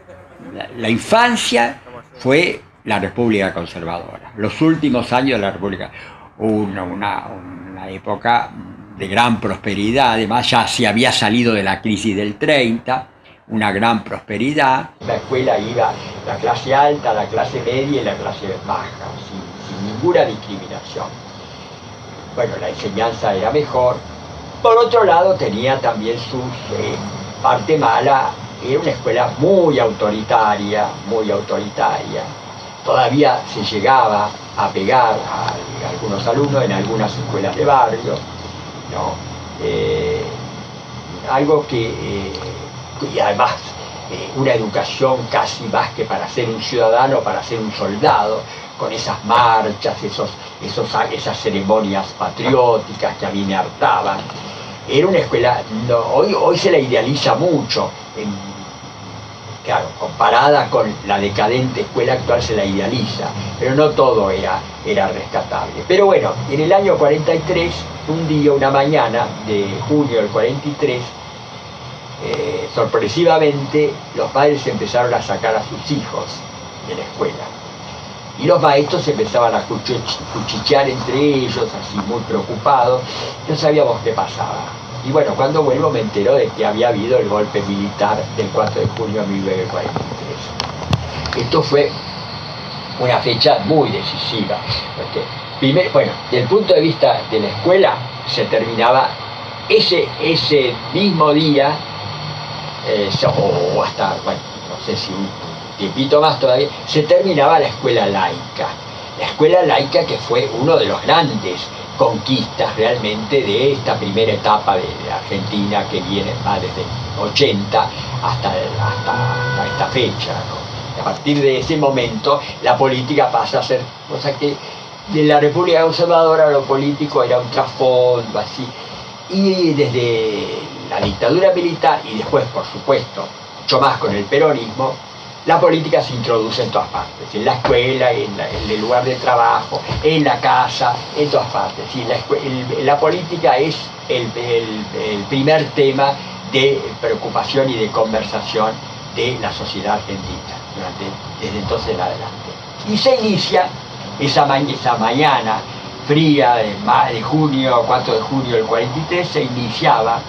la infancia fue la República Conservadora, los últimos años de la República, una época de gran prosperidad, además ya se había salido de la crisis del 30, una gran prosperidad. La escuela iba la clase alta, la clase media y la clase baja, sin ninguna discriminación. Bueno, la enseñanza era mejor. Por otro lado, tenía también su parte mala. Era una escuela muy autoritaria, muy autoritaria. Todavía se llegaba a pegar a algunos alumnos en algunas escuelas de barrio, ¿no? Algo que, y además, una educación casi más que para ser un ciudadano, para ser un soldado, con esas marchas, esas ceremonias patrióticas que a mí me hartaban. Era una escuela, hoy se la idealiza mucho, claro, comparada con la decadente escuela actual se la idealiza, pero no todo era rescatable. Pero bueno, en el año 43, un día, una mañana de junio del 43, sorpresivamente los padres empezaron a sacar a sus hijos de la escuela. Y los maestros empezaban a cuchichear entre ellos, así muy preocupados, no sabíamos qué pasaba. Y bueno, cuando vuelvo me entero de que había habido el golpe militar del 4 de junio de 1943. Esto fue una fecha muy decisiva, porque primero, bueno, desde el punto de vista de la escuela, se terminaba ese mismo día, o hasta, bueno, no sé si un tiempito más todavía, se terminaba la escuela laica. La escuela laica que fue uno de los grandes conquistas realmente de esta primera etapa de Argentina que viene desde 80 hasta esta fecha, ¿no? A partir de ese momento la política pasa a ser cosa que de la República Conservadora lo político era un trasfondo así, y desde la dictadura militar y después por supuesto mucho más con el peronismo, la política se introduce en todas partes, en la escuela, en el lugar de trabajo, en la casa, en todas partes. Y la política es el primer tema de preocupación y de conversación de la sociedad argentina desde entonces en adelante. Y se inicia esa mañana fría de junio, 4 de junio del 43, se iniciaba,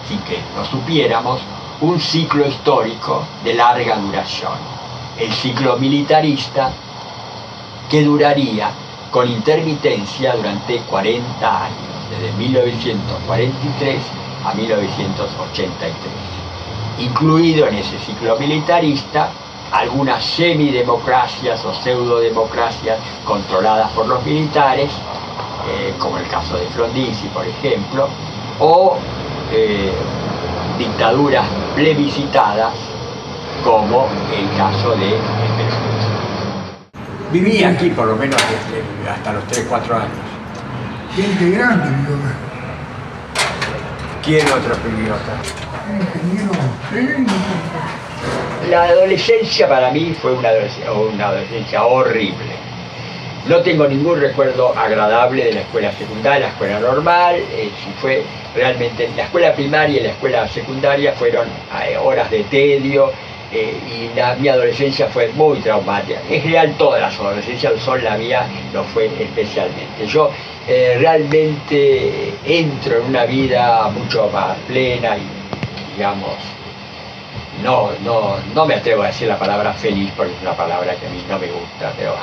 sin que lo supiéramos, un ciclo histórico de larga duración, el ciclo militarista, que duraría con intermitencia durante 40 años, desde 1943 a 1983. Incluido en ese ciclo militarista algunas semidemocracias o pseudodemocracias controladas por los militares, como el caso de Frondizi, por ejemplo, o dictaduras plebiscitadas, como el caso de Perón. Viví aquí por lo menos hasta los 3-4 años. Gente grande vivió acá. ¿Quién otro vivió acá? Ingeniero. La adolescencia para mí fue una adolescencia horrible. No tengo ningún recuerdo agradable de la escuela secundaria, la escuela normal, realmente la escuela primaria y la escuela secundaria fueron horas de tedio, y mi adolescencia fue muy traumática. En general todas las adolescencias son, la mía lo fue especialmente. Yo realmente entro en una vida mucho más plena y, digamos, no me atrevo a decir la palabra feliz porque es una palabra que a mí no me gusta, pero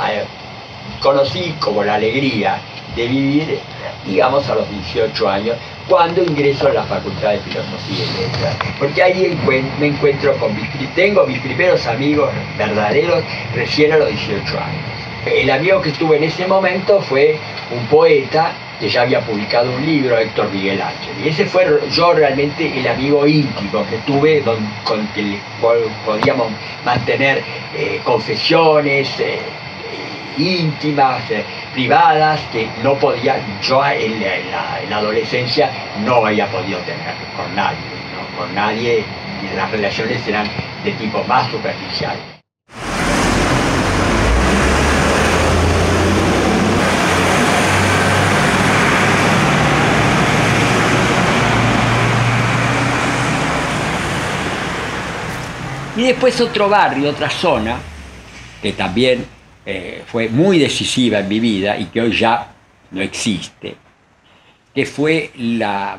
conocí como la alegría de vivir, digamos, a los 18 años, cuando ingreso a la Facultad de Filosofía y Letras, porque ahí me encuentro tengo mis primeros amigos verdaderos recién a los 18 años. El amigo que tuve en ese momento fue un poeta que ya había publicado un libro, Héctor Miguel Ángel, y ese fue yo realmente el amigo íntimo que tuve, con que podíamos mantener confesiones íntimas, privadas, que no podía, yo en la adolescencia no había podido tener con nadie, ¿no? Con nadie, las relaciones eran de tipo más superficial. Y después otro barrio, otra zona, que también fue muy decisiva en mi vida y que hoy ya no existe, que fue la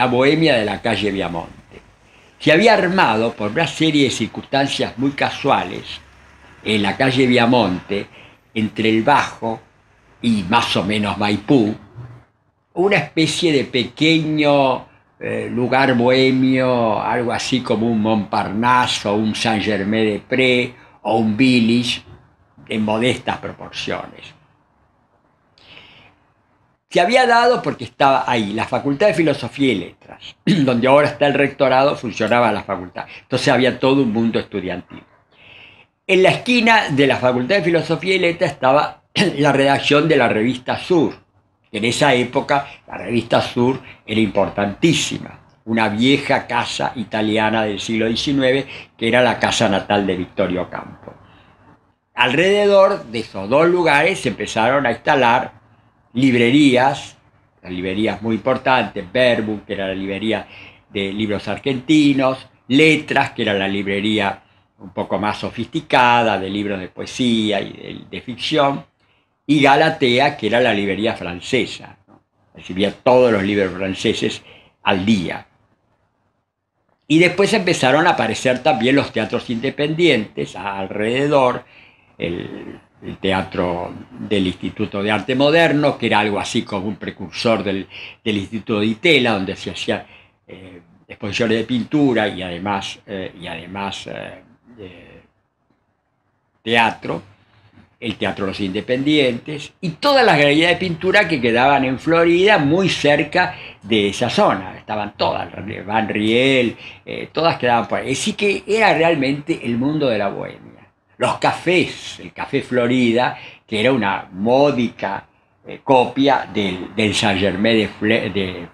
bohemia de la calle Viamonte. Se había armado por una serie de circunstancias muy casuales en la calle Viamonte, entre el Bajo y más o menos Maipú, una especie de pequeño lugar bohemio, algo así como un Montparnasse o un Saint-Germain-des-Prés o un Village, en modestas proporciones. Se había dado porque estaba ahí la Facultad de Filosofía y Letras, donde ahora está el rectorado, funcionaba la facultad. Entonces había todo un mundo estudiantil. En la esquina de la Facultad de Filosofía y Letras estaba la redacción de la revista Sur. En esa época la revista Sur era importantísima, una vieja casa italiana del siglo XIX que era la casa natal de Vittorio Campo. Alrededor de esos dos lugares se empezaron a instalar librerías, las librerías muy importantes, Verbum, que era la librería de libros argentinos, Letras, que era la librería un poco más sofisticada de libros de poesía y de ficción, y Galatea, que era la librería francesa, ¿no? Recibía todos los libros franceses al día. Y después empezaron a aparecer también los teatros independientes alrededor, el teatro del Instituto de Arte Moderno, que era algo así como un precursor del Instituto de Itela, donde se hacían exposiciones de pintura y además teatro, el Teatro de los Independientes y todas las galerías de pintura que quedaban en Florida, muy cerca de esa zona. Estaban todas, Van Riel, todas quedaban por ahí. Así que era realmente el mundo de la bohemia. Los cafés, el Café Florida, que era una módica copia del Saint-Germain de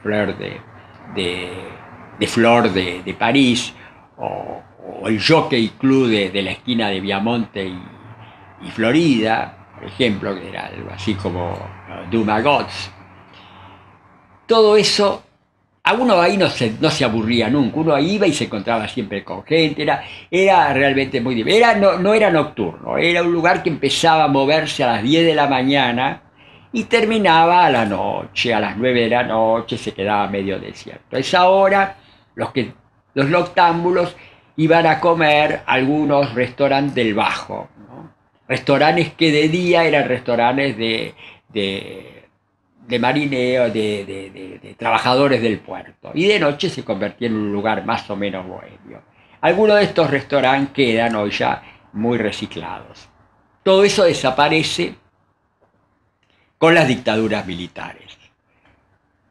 Fleur de París, o el Jockey Club de la esquina de Viamonte y Florida, por ejemplo, que era algo así como Dumagots. Todo eso, a uno ahí no se aburría nunca, uno iba y se encontraba siempre con gente, era realmente muy divertido. No era nocturno, era un lugar que empezaba a moverse a las 10 de la mañana y terminaba a la noche, a las 9 de la noche, se quedaba medio desierto. A esa hora los noctámbulos iban a comer a algunos restaurantes del Bajo, ¿no? Restaurantes que de día eran restaurantes de marineo, de trabajadores del puerto, y de noche se convertía en un lugar más o menos bohemio. Algunos de estos restaurantes quedan hoy ya muy reciclados. Todo eso desaparece con las dictaduras militares,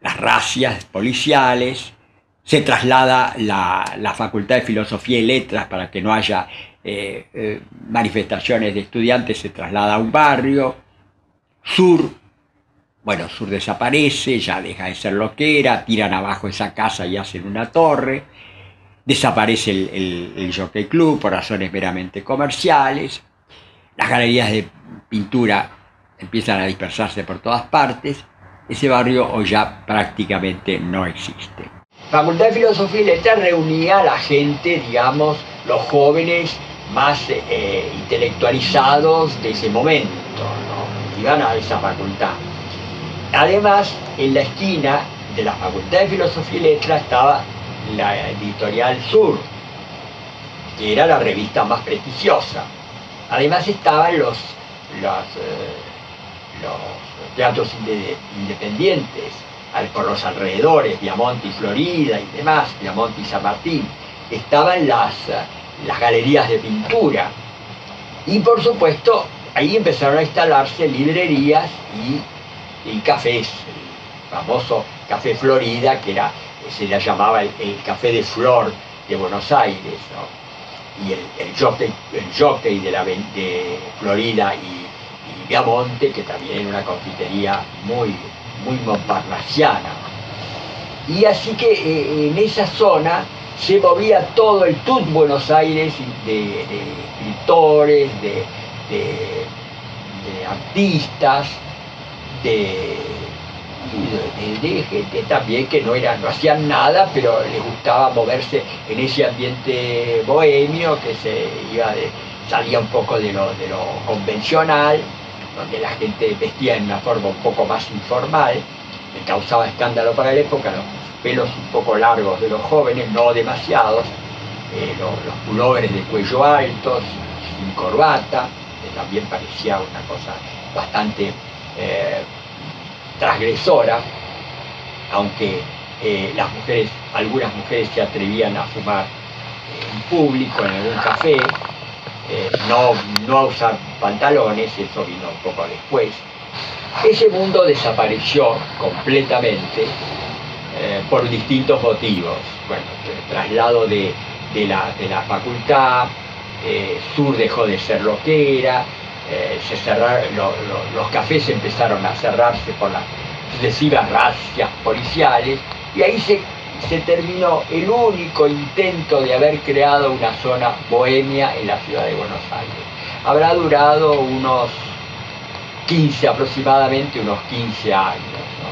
las razias policiales. Se traslada la Facultad de Filosofía y Letras para que no haya manifestaciones de estudiantes, se traslada a un barrio. Sur desaparece, ya deja de ser lo que era, tiran abajo esa casa y hacen una torre. Desaparece el Jockey Club por razones meramente comerciales. Las galerías de pintura empiezan a dispersarse por todas partes. ese barrio hoy ya prácticamente no existe. La Facultad de Filosofía y Letras reunía a la gente, digamos, los jóvenes más intelectualizados de ese momento, ¿no? Iban a esa facultad. Además, en la esquina de la Facultad de Filosofía y Letras estaba la editorial Sur, que era la revista más prestigiosa. Además estaban los teatros independientes por los alrededores, Piamonte y Florida y demás, Piamonte y San Martín. Estaban las galerías de pintura. Y por supuesto, ahí empezaron a instalarse librerías y cafés. El famoso Café Florida, que se le llamaba el Café de Flor de Buenos Aires, ¿no? Y el Jockey de Florida y Piamonte, que también era una confitería muy montparnasiana. Y así que en esa zona se movía todo el TUT Buenos Aires de escritores, de artistas, de gente también que no hacían nada, pero les gustaba moverse en ese ambiente bohemio que salía un poco de lo convencional, donde la gente vestía de una forma un poco más informal, que causaba escándalo para la época, los pelos un poco largos de los jóvenes, no demasiados, los pulóveres de cuello altos, sin corbata, que también parecía una cosa bastante transgresora, aunque algunas mujeres se atrevían a fumar en público, en algún café, no a usar pantalones, eso vino un poco después. Ese mundo desapareció completamente por distintos motivos. Bueno, el traslado de la facultad, Sur dejó de ser lo que era, los cafés empezaron a cerrarse por las sucesivas razias policiales, y ahí se terminó el único intento de haber creado una zona bohemia en la ciudad de Buenos Aires. Habrá durado aproximadamente unos 15 años, ¿no?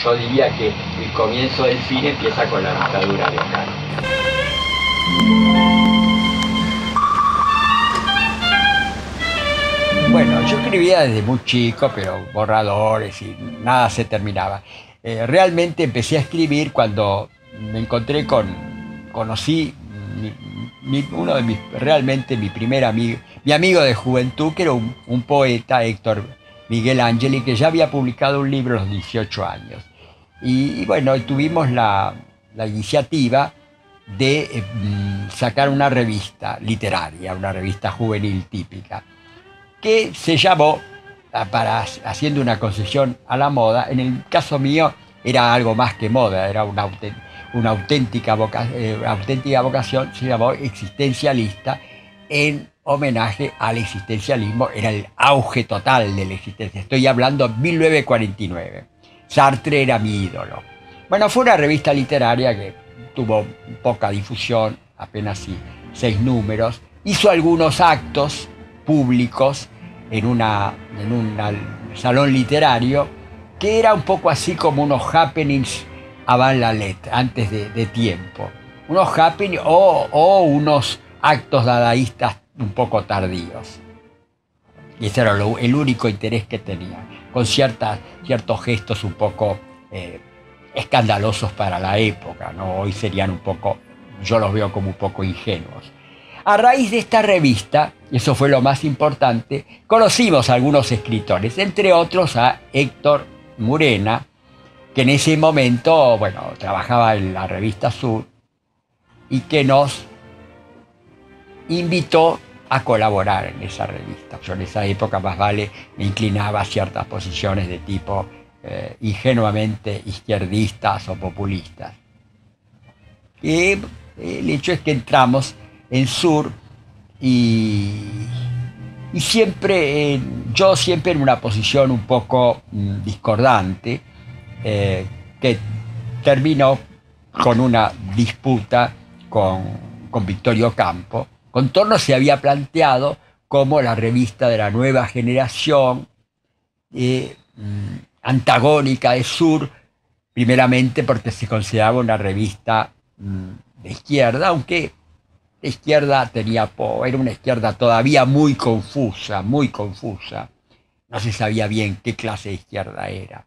Yo diría que el comienzo del fin empieza con la dictadura de Ocampo. Bueno, yo escribía desde muy chico, pero borradores y nada se terminaba. Realmente empecé a escribir cuando me encontré conocí realmente mi primer amigo, mi amigo de juventud, que era un poeta, Héctor Miguel Angeli, que ya había publicado un libro a los 18 años. Y bueno, tuvimos la iniciativa de sacar una revista literaria, una revista juvenil típica, que se llamó, haciendo una concesión a la moda. En el caso mío era algo más que moda, era una auténtica vocación, se llamó Existencialista, en homenaje al existencialismo. Era el auge total de la existencia. Estoy hablando de 1949. Sartre era mi ídolo. Bueno, fue una revista literaria que tuvo poca difusión, apenas 6 números. Hizo algunos actos públicos en un salón literario, que era un poco así como unos happenings avant la lettre, antes de tiempo. Unos happenings o unos actos dadaístas un poco tardíos. Y ese era el único interés que tenía, con ciertos gestos un poco escandalosos para la época, ¿no? Hoy serían un poco, yo los veo como un poco ingenuos. A raíz de esta revista, y eso fue lo más importante, conocimos a algunos escritores, entre otros a Héctor Murena, que en ese momento, bueno, trabajaba en la revista Sur, y que nos invitó a colaborar en esa revista. Yo en esa época más vale me inclinaba a ciertas posiciones de tipo ingenuamente izquierdistas o populistas. Y el hecho es que entramos en Sur y siempre, yo siempre en una posición un poco discordante, que terminó con una disputa con Victorio Campo. Contorno se había planteado como la revista de la nueva generación, antagónica de Sur, primeramente porque se consideraba una revista de izquierda, aunque de izquierda era una izquierda todavía muy confusa, no se sabía bien qué clase de izquierda era,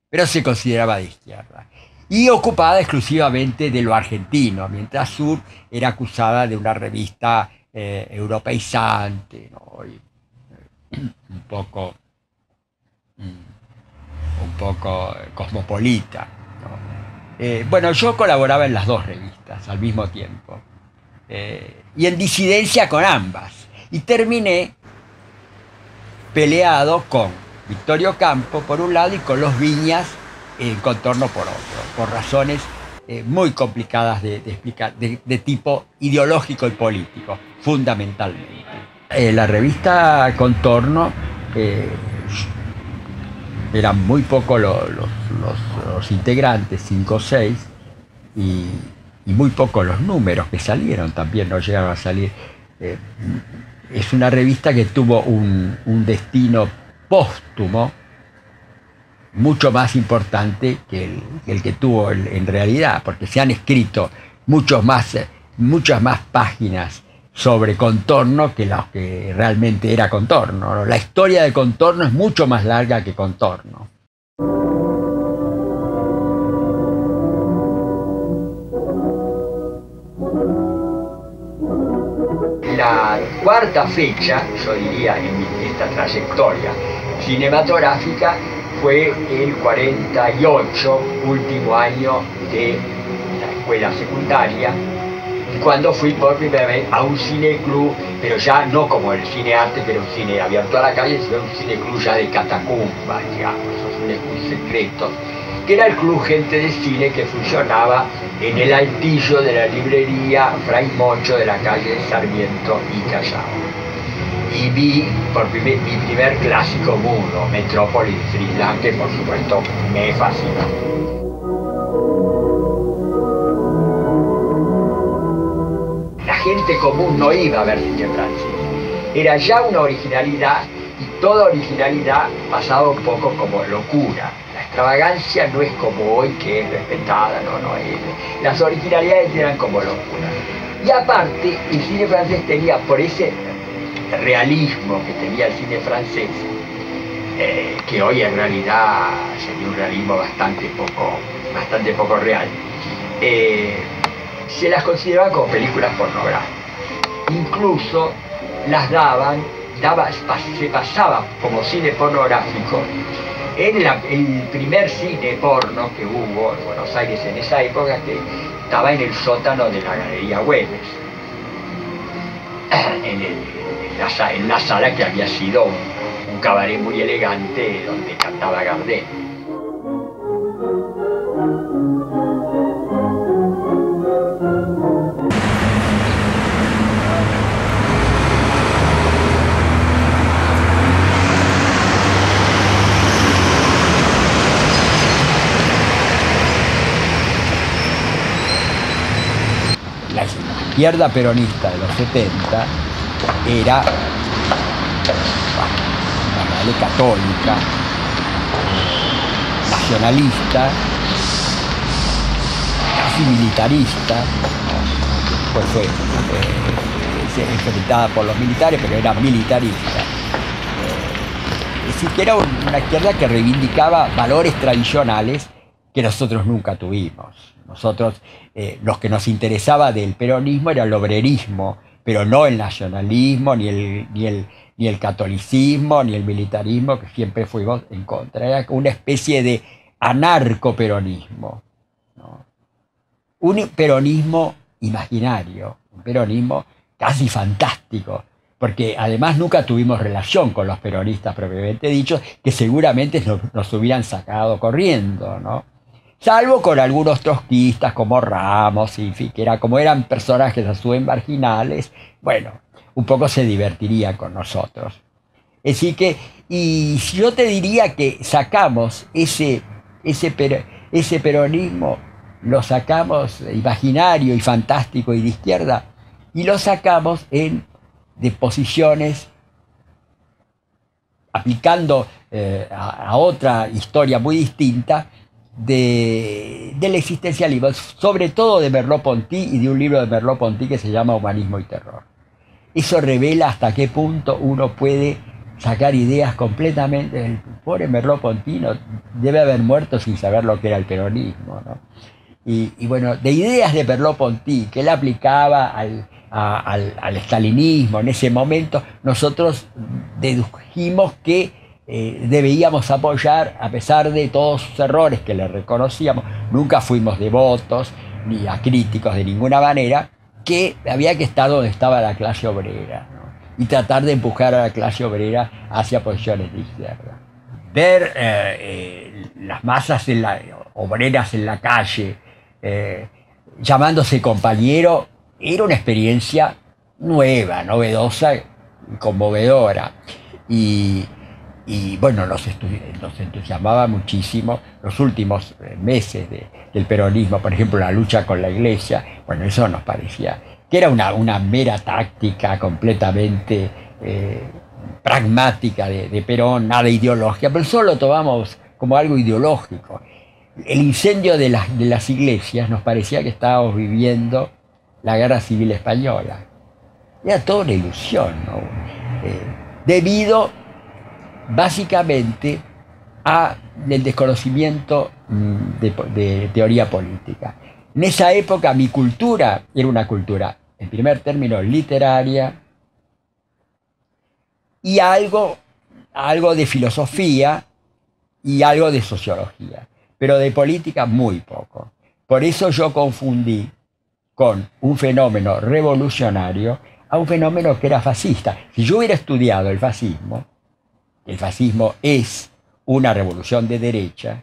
pero se consideraba de izquierda. Y ocupada exclusivamente de lo argentino, mientras Sur era acusada de una revista europeizante, ¿no? un poco cosmopolita, ¿no? Bueno, yo colaboraba en las dos revistas al mismo tiempo, y en disidencia con ambas, y terminé peleado con Victorio Campo por un lado y con los Viñas en Contorno por otro, por razones muy complicadas de explicar, de tipo ideológico y político, fundamentalmente. La revista Contorno, eran muy pocos los integrantes, 5 o 6, y muy pocos los números que salieron, también no llegaron a salir. Es una revista que tuvo un destino póstumo mucho más importante que el que tuvo en realidad, porque se han escrito muchas más páginas sobre Contorno que lo que realmente era Contorno, ¿no? La historia de Contorno es mucho más larga que Contorno. La cuarta fecha, yo diría, en esta trayectoria cinematográfica fue el 48, último año de la escuela secundaria, cuando fui por primera vez a un cineclub, pero ya no como el cinearte, que era un cine abierto a la calle, sino un cineclub ya de catacumbas, digamos, esos cineclubs secretos, que era el club Gente de Cine, que funcionaba en el altillo de la librería Fray Mocho de la calle de Sarmiento y Callao. Y vi mi primer clásico mudo, Metrópolis de Frisland, que por supuesto me fascinó. La gente común no iba a ver cine francés. Era ya una originalidad, y toda originalidad pasaba un poco como locura. La extravagancia no es como hoy, que es respetada, no es. Las originalidades eran como locura. Y aparte, el cine francés tenía, por ese realismo que tenía el cine francés, que hoy en realidad sería un realismo bastante poco real, se las consideraba como películas pornográficas. Incluso las se pasaba como cine pornográfico en el primer cine porno que hubo en Buenos Aires en esa época, que estaba en el sótano de la Galería Güemes, en una sala que había sido un cabaret muy elegante donde cantaba Gardel. La izquierda peronista de los 70 era católica, nacionalista, casi militarista, pues fue enfrentada por los militares, pero era militarista. Es decir, que era una izquierda que reivindicaba valores tradicionales que nosotros nunca tuvimos. Nosotros, los que nos interesaba del peronismo era el obrerismo, pero no el nacionalismo, ni el catolicismo, ni el militarismo, que siempre fuimos en contra. Era una especie de anarcoperonismo, ¿no? Un peronismo imaginario, un peronismo casi fantástico, porque además nunca tuvimos relación con los peronistas propiamente dichos, que seguramente nos hubieran sacado corriendo, ¿no? Salvo con algunos trotskistas como Ramos, en fin, como eran personajes a su vez marginales, bueno, un poco se divertirían con nosotros. Así que, y yo te diría que sacamos ese peronismo, lo sacamos imaginario y fantástico y de izquierda, y lo sacamos de posiciones aplicando a otra historia muy distinta del existencialismo, sobre todo de Merleau-Ponty y de un libro de Merleau-Ponty que se llama Humanismo y Terror. Eso revela hasta qué punto uno puede sacar ideas completamente. El pobre Merleau-Ponty debe haber muerto sin saber lo que era el peronismo, ¿no? Y bueno, de ideas de Merleau-Ponty que él aplicaba al estalinismo en ese momento, nosotros dedujimos que debíamos apoyar, a pesar de todos sus errores que le reconocíamos. Nunca fuimos devotos ni acríticos de ninguna manera, que había que estar donde estaba la clase obrera, ¿no? Y tratar de empujar a la clase obrera hacia posiciones de izquierda. Ver las masas obreras en la calle, llamándose compañero, era una experiencia nueva, novedosa y conmovedora. Y bueno, nos entusiasmaba muchísimo los últimos meses del peronismo, por ejemplo, la lucha con la Iglesia. Bueno, eso nos parecía que era una mera táctica completamente pragmática de Perón, nada ideológica, pero solo lo tomamos como algo ideológico. El incendio de las iglesias nos parecía que estábamos viviendo la Guerra Civil Española. Era toda una ilusión, ¿no? Debido básicamente al desconocimiento de teoría política. En esa época mi cultura era una cultura, en primer término, literaria y algo de filosofía y algo de sociología, pero de política muy poco. Por eso yo confundí con un fenómeno revolucionario a un fenómeno que era fascista. Si yo hubiera estudiado el fascismo es una revolución de derecha,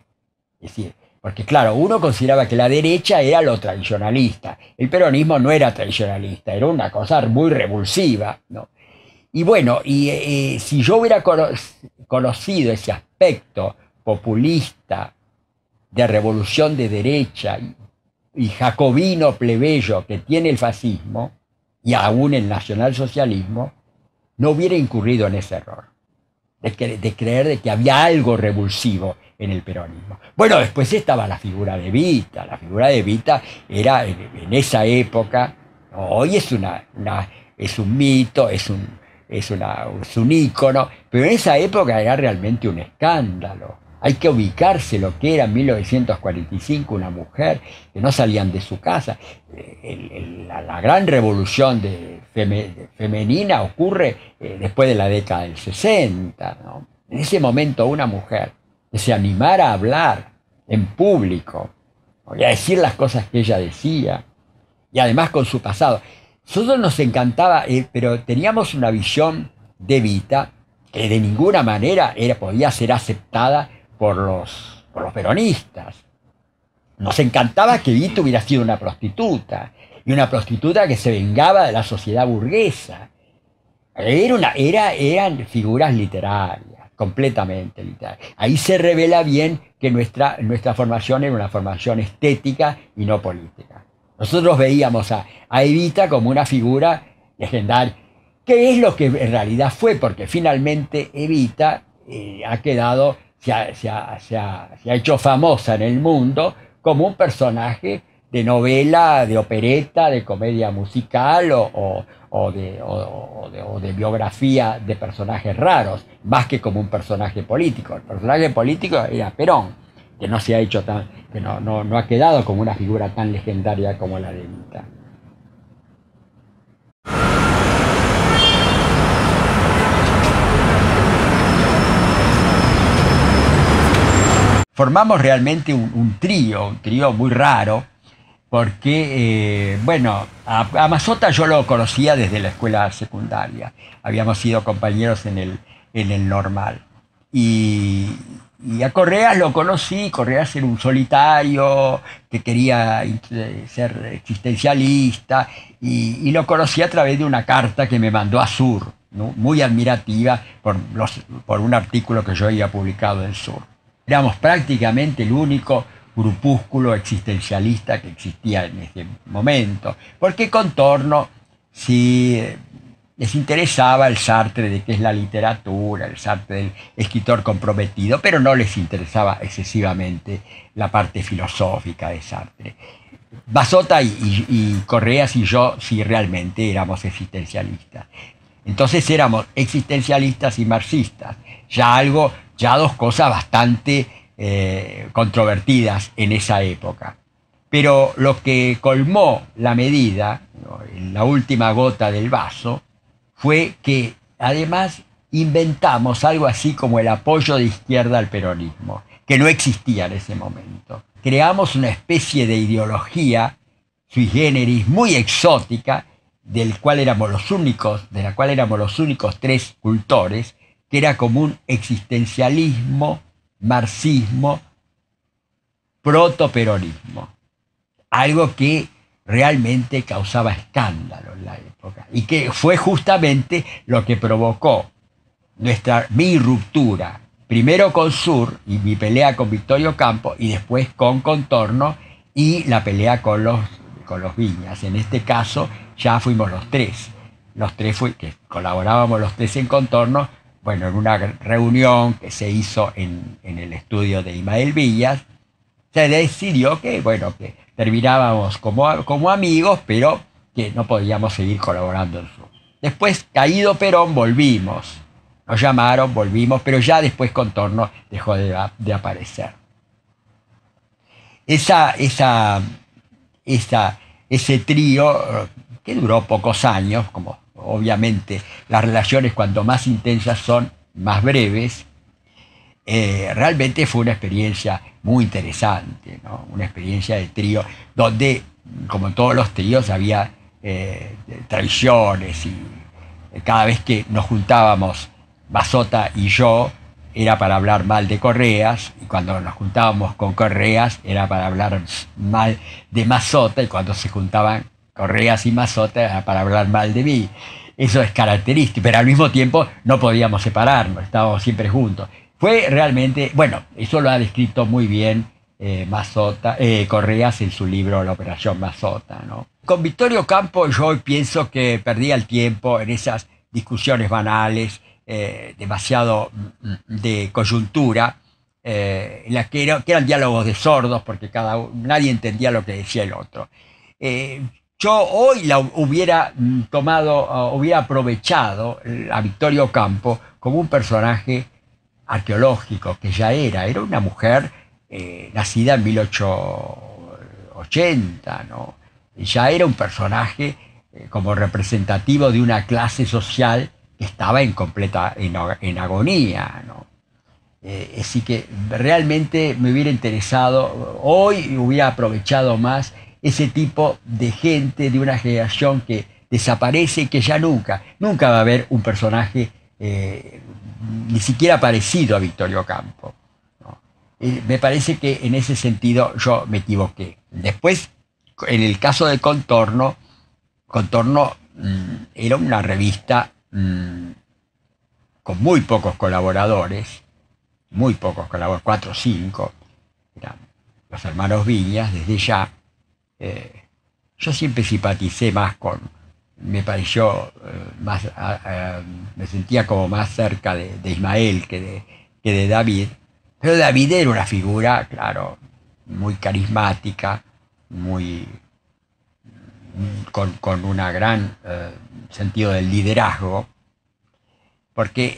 es decir, porque claro, uno consideraba que la derecha era lo tradicionalista, el peronismo no era tradicionalista, era una cosa muy revulsiva, ¿no? Y bueno, si yo hubiera conocido ese aspecto populista de revolución de derecha y jacobino plebeyo que tiene el fascismo, y aún el nacionalsocialismo, no hubiera incurrido en ese error de creer de que había algo revulsivo en el peronismo. Bueno, después estaba la figura de Evita. La figura de Evita era en esa época, hoy es un mito, es un ícono, pero en esa época era realmente un escándalo. Hay que ubicarse lo que era en 1945 una mujer que no salían de su casa. La gran revolución femenina ocurre después de la década del 60, ¿no? En ese momento una mujer que se animara a hablar en público y a decir las cosas que ella decía, y además con su pasado. Nosotros nos encantaba, pero teníamos una visión de Evita que de ninguna manera podía ser aceptada por los peronistas. Nos encantaba que Evita hubiera sido una prostituta, y una prostituta que se vengaba de la sociedad burguesa. Eran figuras literarias, completamente literarias. Ahí se revela bien que nuestra formación era una formación estética y no política. Nosotros veíamos a Evita como una figura legendaria, que es lo que en realidad fue, porque finalmente Evita se ha hecho famosa en el mundo como un personaje de novela, de opereta, de comedia musical o de biografía de personajes raros, más que como un personaje político. El personaje político era Perón, que no se ha hecho que no ha quedado como una figura tan legendaria como la de Evita. Formamos realmente un trío muy raro, porque, bueno, a Mazzotta yo lo conocía desde la escuela secundaria, habíamos sido compañeros en el normal, y a Correas lo conocí. Correas era un solitario que quería ser existencialista, y lo conocí a través de una carta que me mandó a Sur, ¿no? Muy admirativa por un artículo que yo había publicado en Sur. Éramos prácticamente el único grupúsculo existencialista que existía en ese momento, porque Contorno sí les interesaba el Sartre de qué es la literatura, el Sartre del escritor comprometido, pero no les interesaba excesivamente la parte filosófica de Sartre. Bassota y Correas y yo sí realmente éramos existencialistas. Entonces éramos existencialistas y marxistas, ya dos cosas bastante controvertidas en esa época. Pero lo que colmó la medida, la última gota del vaso, fue que además inventamos algo así como el apoyo de izquierda al peronismo, que no existía en ese momento. Creamos una especie de ideología sui generis muy exótica, de la cual éramos los únicos tres cultores, que era como un existencialismo, marxismo, protoperonismo. Algo que realmente causaba escándalo en la época y que fue justamente lo que provocó mi ruptura, primero con Sur y mi pelea con Victorio Campo y después con Contorno y la pelea con los Viñas. En este caso ya fuimos los tres que colaborábamos los tres en Contorno, bueno, en una reunión que se hizo en el estudio de Ismael Villas, se decidió que, bueno, que terminábamos como amigos, pero que no podíamos seguir colaborando en Sur. Después, caído Perón, volvimos. Nos llamaron, volvimos, pero ya después Contorno dejó de aparecer. Ese trío, que duró pocos años, como obviamente las relaciones cuanto más intensas son, más breves, realmente fue una experiencia muy interesante, ¿no? Una experiencia de trío donde, como en todos los tríos, había traiciones y cada vez que nos juntábamos, Bassota y yo, era para hablar mal de Correas, y cuando nos juntábamos con Correas era para hablar mal de Bassota, y cuando se juntaban Correas y Bassota era para hablar mal de mí. Eso es característico, pero al mismo tiempo no podíamos separarnos, estábamos siempre juntos. Fue realmente, bueno, eso lo ha descrito muy bien Correas en su libro La Operación Bassota, ¿no? Con Victorio Campo yo hoy pienso que perdía el tiempo en esas discusiones banales, demasiado de coyuntura, en las que eran diálogos de sordos porque nadie entendía lo que decía el otro. Yo hoy hubiera aprovechado a Victorio Campo como un personaje arqueológico, que ya era una mujer nacida en 1880, ¿no? Ya era un personaje como representativo de una clase social que estaba en agonía, ¿no? Así que realmente me hubiera interesado, hoy hubiera aprovechado más ese tipo de gente de una generación que desaparece y que ya nunca va a haber un personaje ni siquiera parecido a Victorio Campo, ¿no? Me parece que en ese sentido yo me equivoqué. Después, en el caso de Contorno era una revista con muy pocos colaboradores, 4 o 5, eran los hermanos Viñas. Desde ya yo siempre simpaticé más me pareció me sentía como más cerca de Ismael que de David, pero David era una figura, claro, muy carismática, con una gran sentido del liderazgo, porque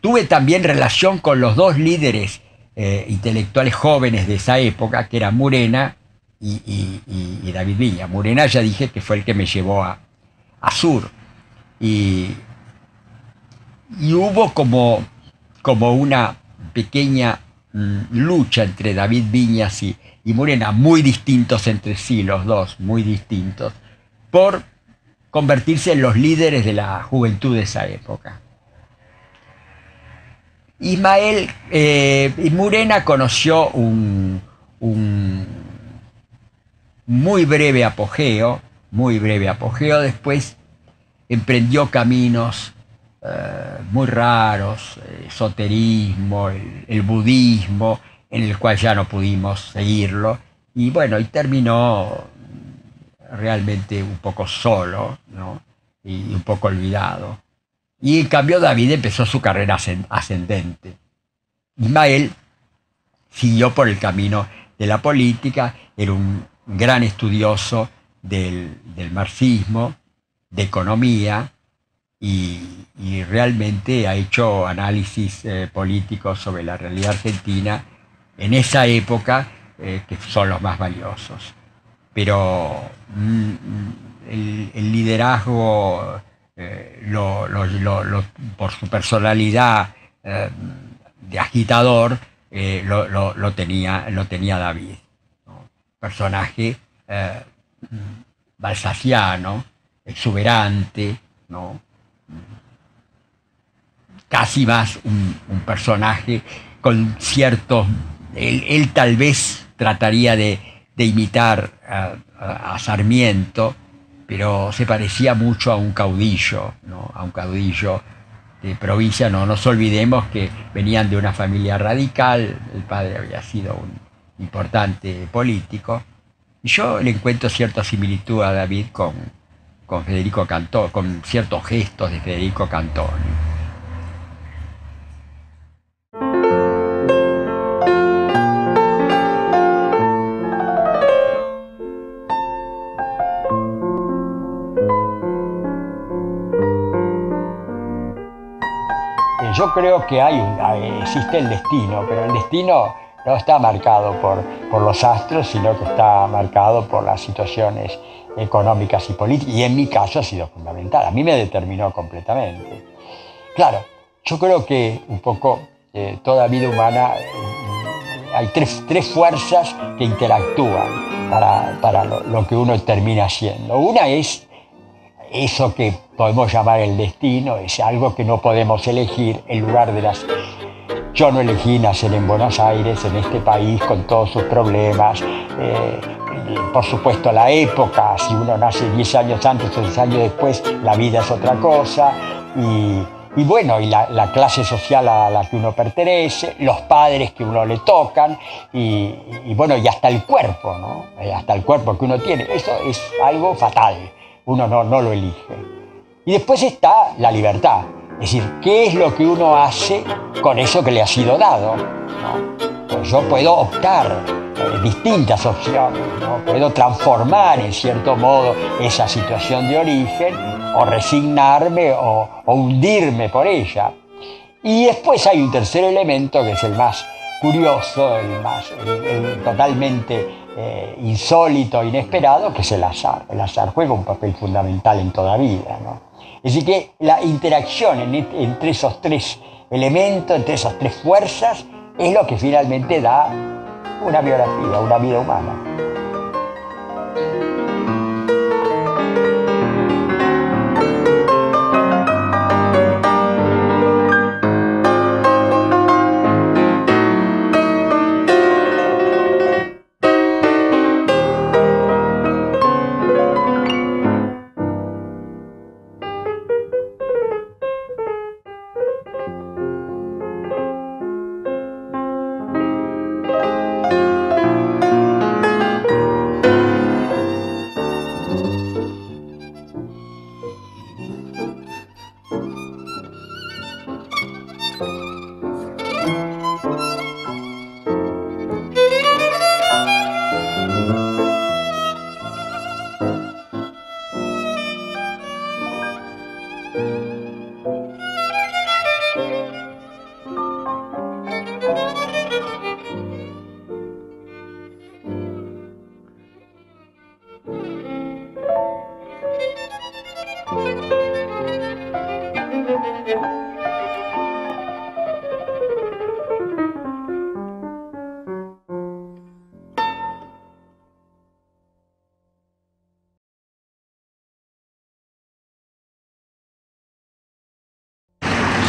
tuve también relación con los dos líderes intelectuales jóvenes de esa época, que eran Murena y David Viñas. Murena ya dije que fue el que me llevó a Sur, y hubo como una pequeña lucha entre David Viñas y Murena, muy distintos entre sí los dos, muy distintos, por convertirse en los líderes de la juventud de esa época. Murena conoció un muy breve apogeo, después emprendió caminos muy raros, esoterismo, el budismo, en el cual ya no pudimos seguirlo, y bueno, y terminó realmente un poco solo, ¿no? Y un poco olvidado. Y en cambio David empezó su carrera ascendente. Ismael siguió por el camino de la política, era un gran estudioso del marxismo, de economía, y realmente ha hecho análisis políticos sobre la realidad argentina en esa época, que son los más valiosos. Pero el liderazgo, por su personalidad de agitador, lo tenía David, ¿no? Personaje balsaciano, exuberante, ¿no? Casi más un personaje con ciertos... Él tal vez trataría de imitar a Sarmiento, pero se parecía mucho a un caudillo, ¿no? A un caudillo de provincia. No nos olvidemos que venían de una familia radical, el padre había sido un importante político, y yo le encuentro cierta similitud a David con Federico Cantón, con ciertos gestos de Federico Cantón. Yo creo que existe el destino, pero el destino no está marcado por los astros, sino que está marcado por las situaciones económicas y políticas, y en mi caso ha sido fundamental. A mí me determinó completamente. Claro, yo creo que un poco toda vida humana hay tres fuerzas que interactúan para lo que uno termina siendo. Una es eso que podemos llamar el destino, es algo que no podemos elegir, en lugar de las... Yo no elegí nacer en Buenos Aires, en este país, con todos sus problemas. Por supuesto, la época, si uno nace 10 años antes o 10 años después, la vida es otra cosa. Y bueno, y la clase social a la que uno pertenece, los padres que uno le tocan, y bueno, y hasta el cuerpo, ¿no? Hasta el cuerpo que uno tiene. Eso es algo fatal. Uno no lo elige. Y después está la libertad. Es decir, ¿qué es lo que uno hace con eso que le ha sido dado? ¿No? Pues yo puedo optar distintas opciones, ¿no? Puedo transformar en cierto modo esa situación de origen, o resignarme o hundirme por ella. Y después hay un tercer elemento que es el más curioso, el totalmente insólito, inesperado, que es el azar. El azar juega un papel fundamental en toda vida, ¿no? Es decir, que la interacción entre esos tres elementos, entre esas tres fuerzas, es lo que finalmente da una biografía, una vida humana.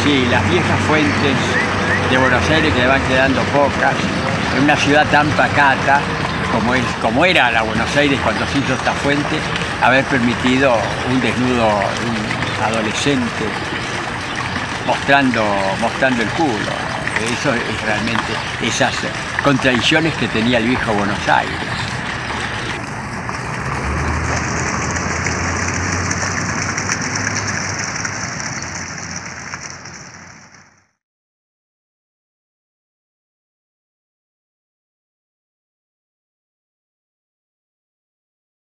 Sí, las viejas fuentes de Buenos Aires, que le van quedando pocas, en una ciudad tan pacata como era la Buenos Aires cuando se hizo esta fuente, haber permitido un desnudo de un adolescente mostrando el culo. Eso es realmente esas contradicciones que tenía el viejo Buenos Aires.